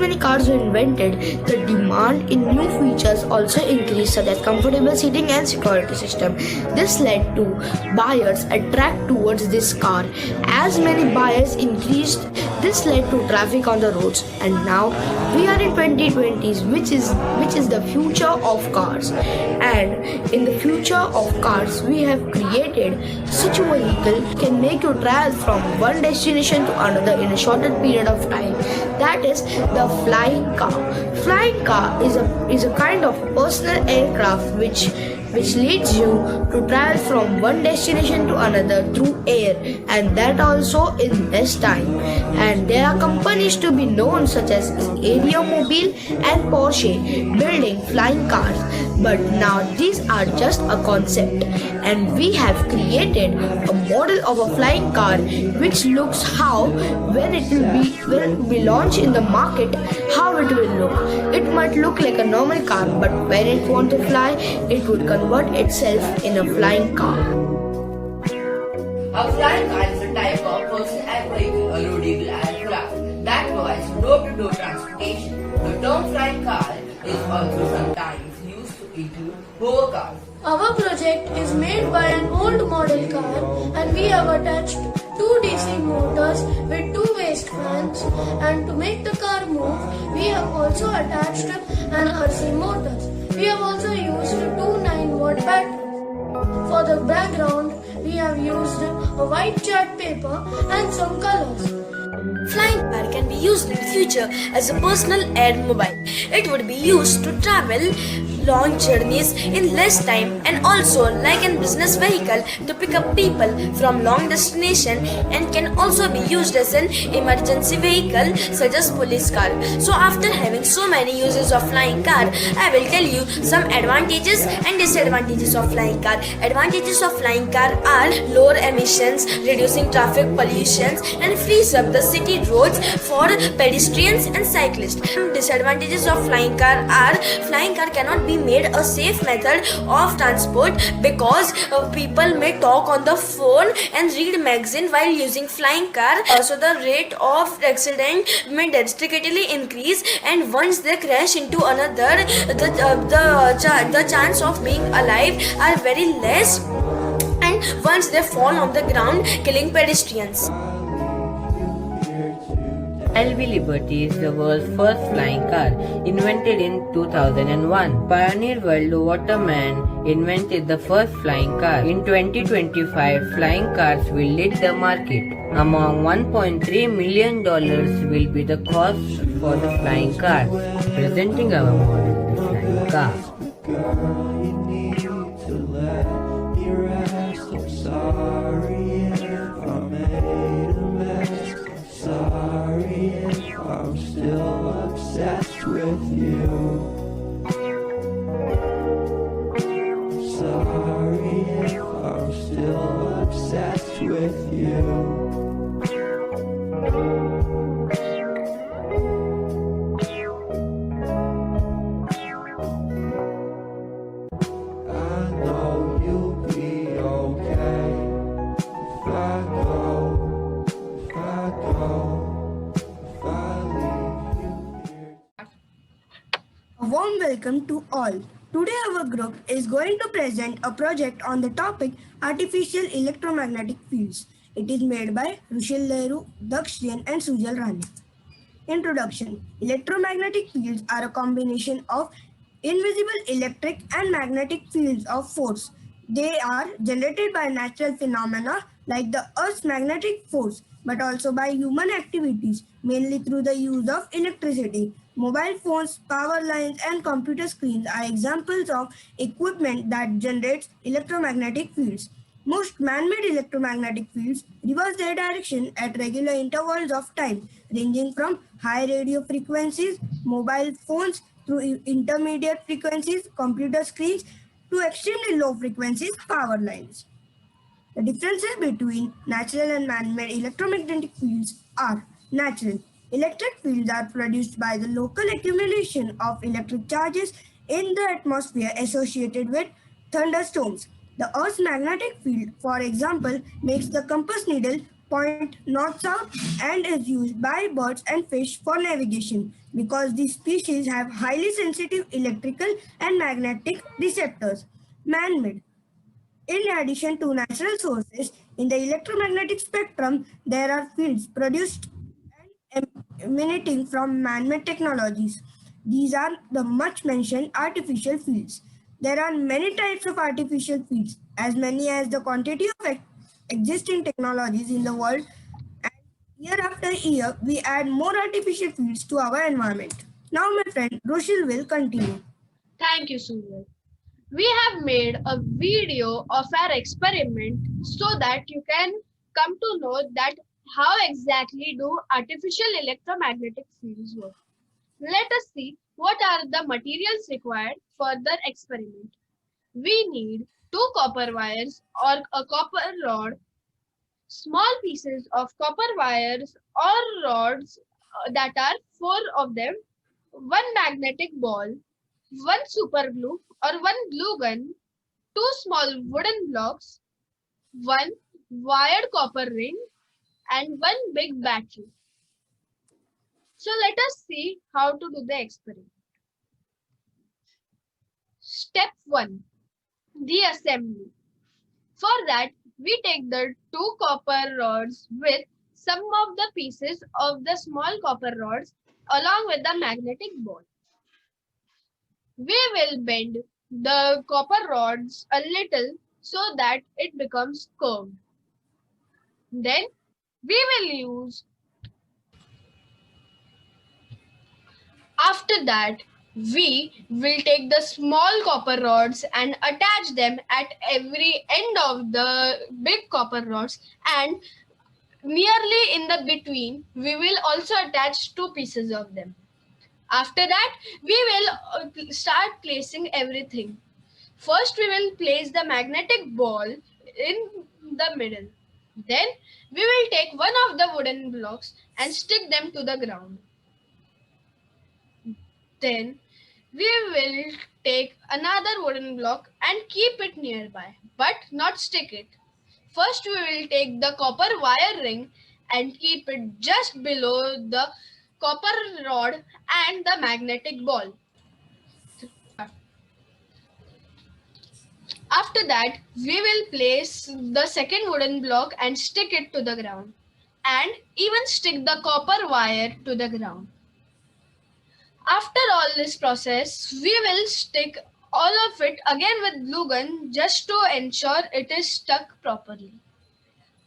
many cars were invented, the demand in new features also increased, such as comfortable seating and security system. This led to buyers attract towards this car. As many buyers increased, this led to traffic on the roads. And now we are in 2020s, which is the future of cars. And in the future of cars, we have created such a vehicle can make you travel from one destination to another in a shorter period of time. That is the flying car. Flying car is a kind of personal aircraft which leads you to travel from one destination to another through air, and that also in less time. And there are companies to be known such as Aeromobile and Porsche building flying cars, but now these are just a concept, and we have created a model of a flying car which looks how when it will be launched in the market, how it will look. It might look like a normal car, but when it wants to fly, it would convert itself in a flying car. A flying car is a type of personal vehicle or roadable aircraft that provides door-to-door transportation. The term flying car is also sometimes used to include hover cars. Our project is made by an old model car, and we have attached two DC motors with two waste fans, and to make the car move, we have also attached an RC motors. We have also used two 9-watt batteries. For the background, we have used a white chart paper and some colors. Flying car can be used in the future as a personal airmobile. It would be used to travel long journeys in less time, and also like a business vehicle to pick up people from long destination, and can also be used as an emergency vehicle such as police car. So after having so many uses of flying car, I will tell you some advantages and disadvantages of flying car. Advantages of flying car are lower emissions, reducing traffic pollution, and frees up the city roads for pedestrians and cyclists. Disadvantages of flying car are flying car cannot be made a safe method of transport because people may talk on the phone and read magazine while using flying car. Also, the rate of accident may drastically increase, and once they crash into another, the chance of being alive are very less, and once they fall on the ground, killing pedestrians. LV Liberty is the world's first flying car, invented in 2001. Pioneer World Waterman invented the first flying car. In 2025, flying cars will lead the market. Among $1.3 million will be the cost for the flying car. Presenting our model, the flying car. Sorry if I'm still obsessed with you. Sorry if I'm still obsessed with you. A warm welcome to all. Today our group is going to present a project on the topic artificial electromagnetic fields. It is made by Rushil Leru, Daksh Jain and Sujal Rani. Introduction. Electromagnetic fields are a combination of invisible electric and magnetic fields of force. They are generated by natural phenomena like the Earth's magnetic force, but also by human activities, mainly through the use of electricity. Mobile phones, power lines, and computer screens are examples of equipment that generates electromagnetic fields. Most man-made electromagnetic fields reverse their direction at regular intervals of time, ranging from high radio frequencies, mobile phones, through intermediate frequencies, computer screens, to extremely low frequencies, power lines. The differences between natural and man-made electromagnetic fields are natural. Electric fields are produced by the local accumulation of electric charges in the atmosphere associated with thunderstorms. The Earth's magnetic field, for example, makes the compass needle point north-south and is used by birds and fish for navigation because these species have highly sensitive electrical and magnetic receptors. Man-made. In addition to natural sources, in the electromagnetic spectrum, there are fields produced emanating from man-made technologies. These are the much mentioned artificial fields. There are many types of artificial fields, as many as the quantity of existing technologies in the world, and year after year we add more artificial fields to our environment. Now my friend Roshil will continue. Thank you, Surya. We have made a video of our experiment so that you can come to know that how exactly do artificial electromagnetic fields work. Let us see what are the materials required for the experiment. We need two copper wires or a copper rod, small pieces of copper wires or rods that are four of them, one magnetic ball, one super glue or one glue gun, two small wooden blocks, one wired copper ring, and one big battery. So let us see how to do the experiment. Step 1. The assembly. For that, we take the two copper rods with some of the pieces of the small copper rods along with the magnetic ball. We will bend the copper rods a little so that it becomes curved. Then we will use. After that, we will take the small copper rods and attach them at every end of the big copper rods, and nearly in the between we will also attach two pieces of them. After that, we will start placing everything. First, we will place the magnetic ball in the middle. Then, we will take one of the wooden blocks and stick them to the ground. Then, we will take another wooden block and keep it nearby, but not stick it. First, we will take the copper wire ring and keep it just below the copper rod and the magnetic ball. After that, we will place the second wooden block and stick it to the ground, and even stick the copper wire to the ground. After all this process, we will stick all of it again with glue gun just to ensure it is stuck properly.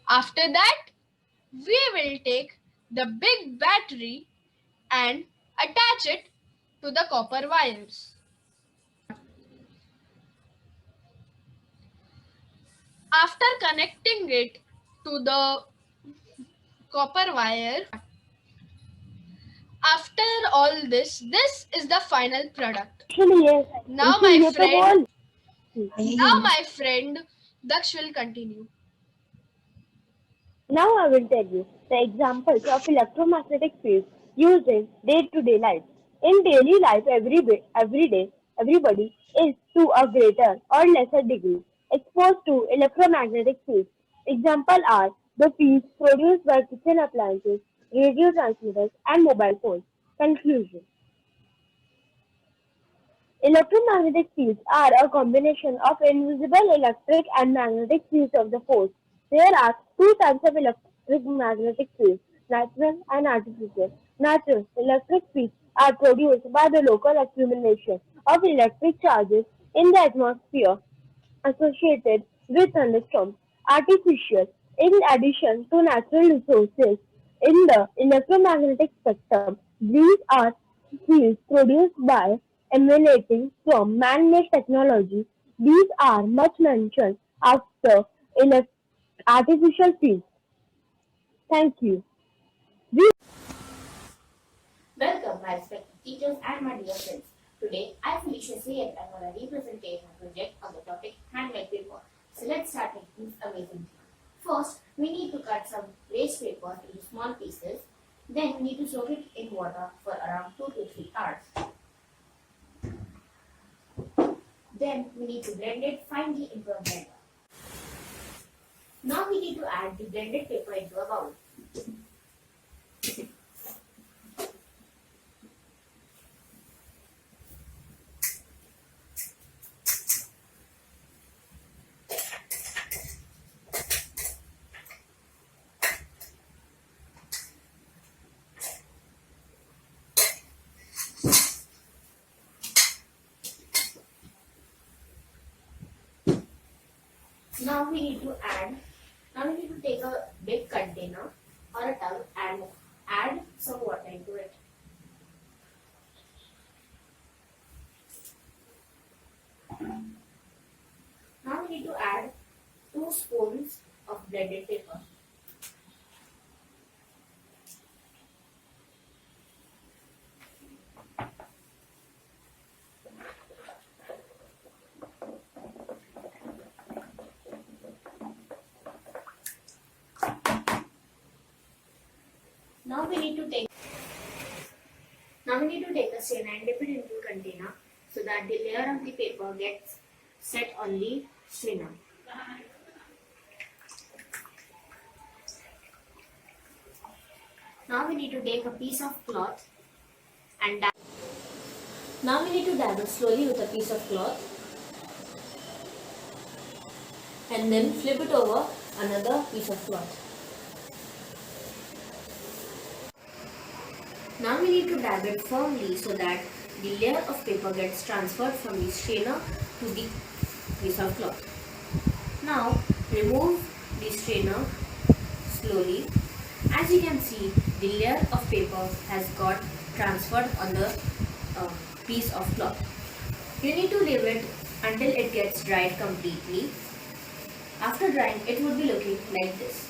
After that, we will take the big battery and attach it to the copper wires. After connecting it to the copper wire, after all this is the final product. Now my friend Daksh will continue. Now I will tell you the examples of electromagnetic fields used in day-to-day life. In daily life, every day, everybody is to a greater or lesser degree exposed to electromagnetic fields. Examples are the fields produced by kitchen appliances, radio transmitters, and mobile phones. Conclusion. Electromagnetic fields are a combination of invisible electric and magnetic fields of the force. There are two types of electromagnetic fields, natural and artificial. Natural electric fields are produced by the local accumulation of electric charges in the atmosphere associated with thunderstorms. Artificial, in addition to natural resources in the electromagnetic spectrum, these are fields produced by emanating from man-made technology. These are much mentioned after artificial fields. Thank you. Welcome, my respected teachers and my dear friends. Today, I, Felicia Sayed, am going to represent my project on the topic handmade paper. So let's start making this amazing thing. First, we need to cut some waste paper into small pieces. Then we need to soak it in water for around 2 to 3 hours. Then we need to blend it finely into a blender. Now we need to add the blended paper into a bowl. Now we need to add, now we need to take a big container or a tub and add some water into it. Now we need to add 2 spoons of blended paper. Now we need to take a strainer and dip it into a container so that the layer of the paper gets set on the strainer. Now we need to take a piece of cloth and now we need to dab it slowly with a piece of cloth and then flip it over another piece of cloth. Now we need to dab it firmly so that the layer of paper gets transferred from the strainer to the piece of cloth. Now remove the strainer slowly. As you can see, the layer of paper has got transferred on the piece of cloth. You need to leave it until it gets dried completely. After drying, it would be looking like this.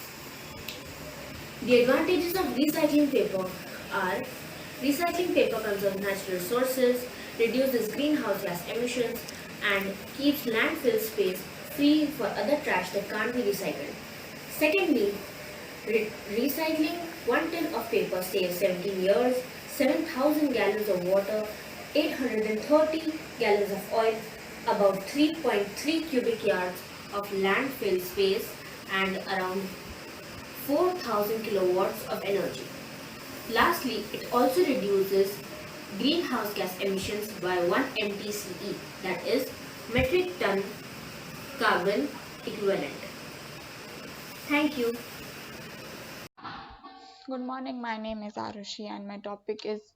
The advantages of recycling paper are: recycling paper conserves natural resources, reduces greenhouse gas emissions, and keeps landfill space free for other trash that can't be recycled. Secondly, recycling 1 ton of paper saves 17 years, 7,000 gallons of water, 830 gallons of oil, about 3.3 cubic yards of landfill space, and around 4,000 kilowatts of energy. Lastly, it also reduces greenhouse gas emissions by 1 MTCE, that is metric ton carbon equivalent. Thank you. Good morning, my name is Arushi and my topic is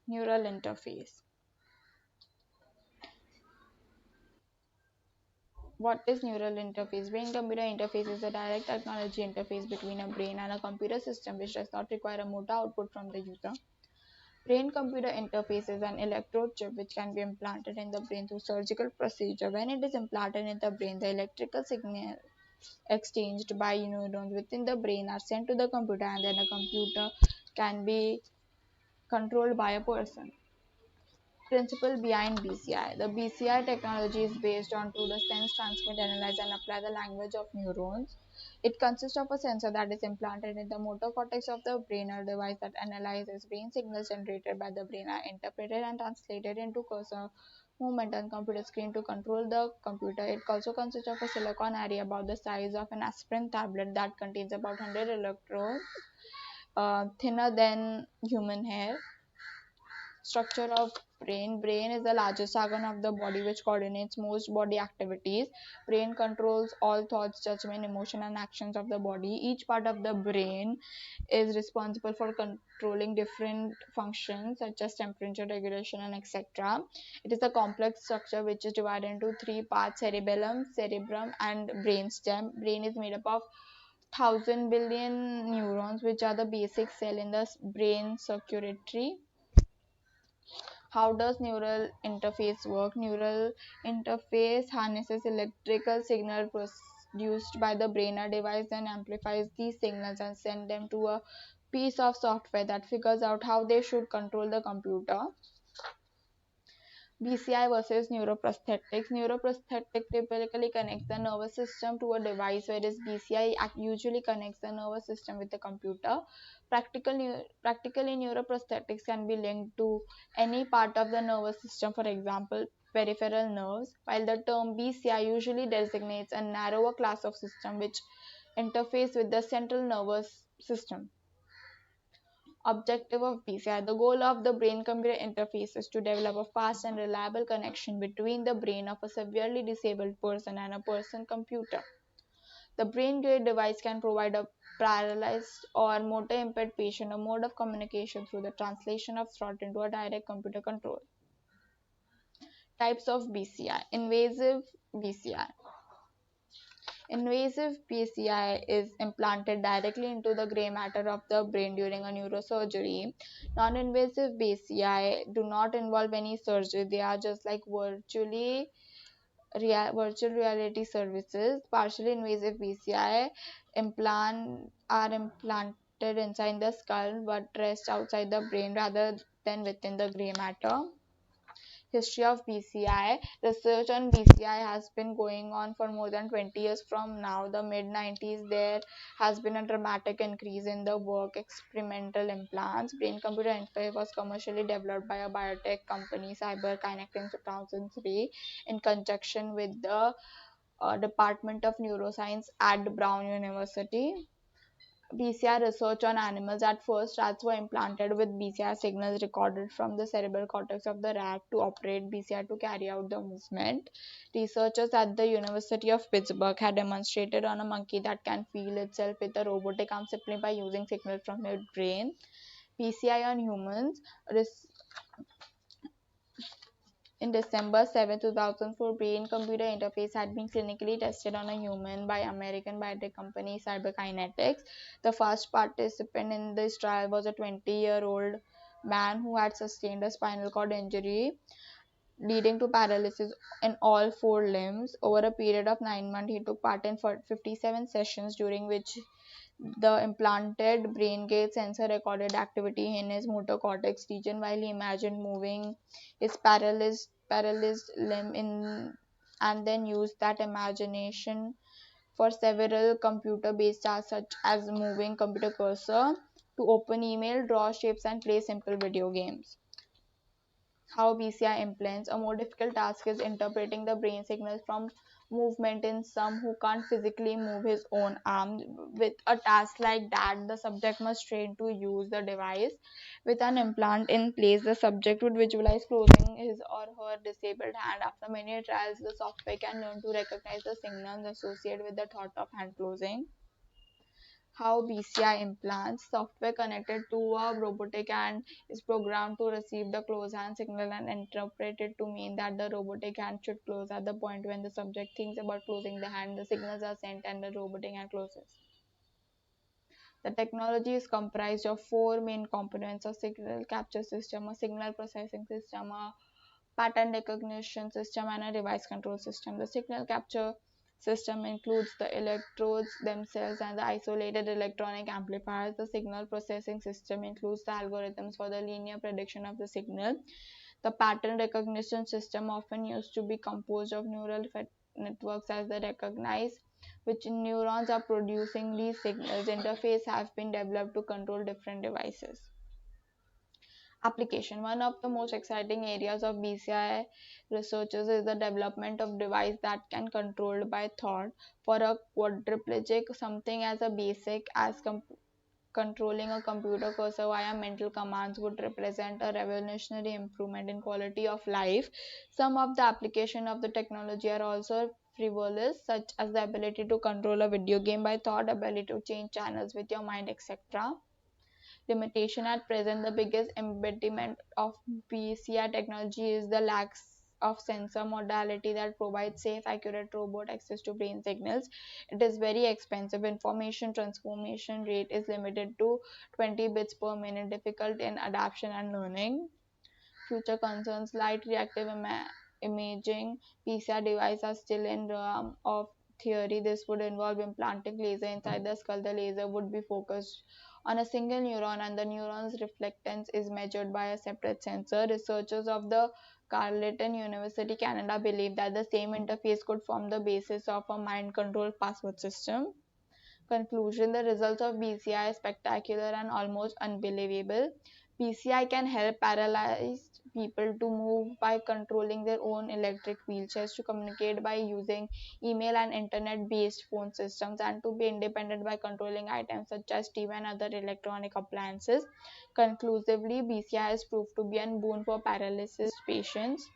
neural interface. What is neural interface? Brain-computer interface is a direct technology interface between a brain and a computer system which does not require a motor output from the user. Brain-computer interface is an electrode chip which can be implanted in the brain through surgical procedure. When it is implanted in the brain, the electrical signal exchanged by neurons within the brain are sent to the computer, and then a computer can be controlled by a person. Principle behind BCI. The BCI technology is based on to the sense, transmit, analyze, and apply the language of neurons. It consists of a sensor that is implanted in the motor cortex of the brain. A device that analyzes brain signals generated by the brain are interpreted and translated into cursor movement on computer screen to control the computer. It also consists of a silicon array about the size of an aspirin tablet that contains about 100 electrodes, thinner than human hair. Structure of brain is the largest organ of the body which coordinates most body activities. Brain controls all thoughts, judgment, emotion, and actions of the body. Each part of the brain is responsible for controlling different functions such as temperature regulation and etc. It is a complex structure which is divided into 3 parts: cerebellum, cerebrum, and brainstem. Brain is made up of 1000 billion neurons, which are the basic cell in the brain circuitry. How does neural interface work? Neural interface harnesses electrical signal produced by the brain. A device then amplifies these signals and sends them to a piece of software that figures out how they should control the computer. BCI versus neuroprosthetics. Neuroprosthetic typically connects the nervous system to a device, whereas BCI usually connects the nervous system with the computer. Practically, neuroprosthetics can be linked to any part of the nervous system, for example, peripheral nerves, while the term BCI usually designates a narrower class of system which interface with the central nervous system. Objective of BCI. The goal of the brain computer interface is to develop a fast and reliable connection between the brain of a severely disabled person and a person computer. The brain grade device can provide a paralyzed or motor impaired patient a mode of communication through the translation of thought into a direct computer control. Types of BCI. Invasive BCI. Invasive BCI is implanted directly into the gray matter of the brain during a neurosurgery. Non-invasive BCI do not involve any surgery. They are just like virtual reality services. Partially invasive BCI are implanted inside the skull but rest outside the brain rather than within the gray matter. History of BCI. Research on BCI has been going on for more than 20 years from now. The mid 90s, there has been a dramatic increase in the work experimental implants. Brain computer interface was commercially developed by a biotech company, CyberKinect, in 2003 in conjunction with the Department of Neuroscience at Brown University. BCI research on animals. At first, rats were implanted with BCI signals recorded from the cerebral cortex of the rat to operate BCI to carry out the movement. Researchers at the University of Pittsburgh had demonstrated on a monkey that can feel itself with a robotic arm simply by using signals from its brain. BCI on humans. In December 7, 2004, brain-computer interface had been clinically tested on a human by American biotech company CyberKinetics. The first participant in this trial was a 20-year-old man who had sustained a spinal cord injury leading to paralysis in all four limbs. Over a period of 9 months, he took part in 57 sessions during which the implanted brain gate sensor recorded activity in his motor cortex region while he imagined moving his paralyzed limb in and then used that imagination for several computer based tasks such as moving computer cursor to open email, draw shapes and play simple video games. How BCI implants. A more difficult task is interpreting the brain signals from movement in some who can't physically move his own arm. With a task like that, the subject must train to use the device. With an implant in place, the subject would visualize closing his or her disabled hand. After many trials, the software can learn to recognize the signals associated with the thought of hand closing. How BCI implants. Software connected to a robotic hand is programmed to receive the close hand signal and interpret it to mean that the robotic hand should close at the point when the subject thinks about closing the hand. The signals are sent and the robotic hand closes. The technology is comprised of four main components: a signal capture system, a signal processing system, a pattern recognition system, and a device control system. The signal capture system includes the electrodes themselves and the isolated electronic amplifiers. The signal processing system includes the algorithms for the linear prediction of the signal. The pattern recognition system often used to be composed of neural networks as they recognize which neurons are producing these signals. Interface have been developed to control different devices. Application. One of the most exciting areas of BCI researchers is the development of device that can controlled by thought. For a quadriplegic, something as a basic as controlling a computer cursor via mental commands would represent a revolutionary improvement in quality of life. Some of the application of the technology are also frivolous, such as the ability to control a video game by thought, ability to change channels with your mind, etc. Limitation. At present, the biggest impediment of BCI technology is the lack of sensor modality that provides safe, accurate robot access to brain signals. It is very expensive. Information transformation rate is limited to 20 bits per minute, difficult in adaptation and learning. Future concerns. Light reactive imaging. PCR devices are still in realm of theory. This would involve implanting laser inside the skull. The laser would be focused on a single neuron and the neuron's reflectance is measured by a separate sensor. Researchers of the Carleton University, Canada believe that the same interface could form the basis of a mind controlled password system. Conclusion. The results of BCI are spectacular and almost unbelievable. BCI can help paralyzed people to move by controlling their own electric wheelchairs, to communicate by using email and internet based phone systems, and to be independent by controlling items such as TV and other electronic appliances. Conclusively, BCI has proved to be a boon for paralysis patients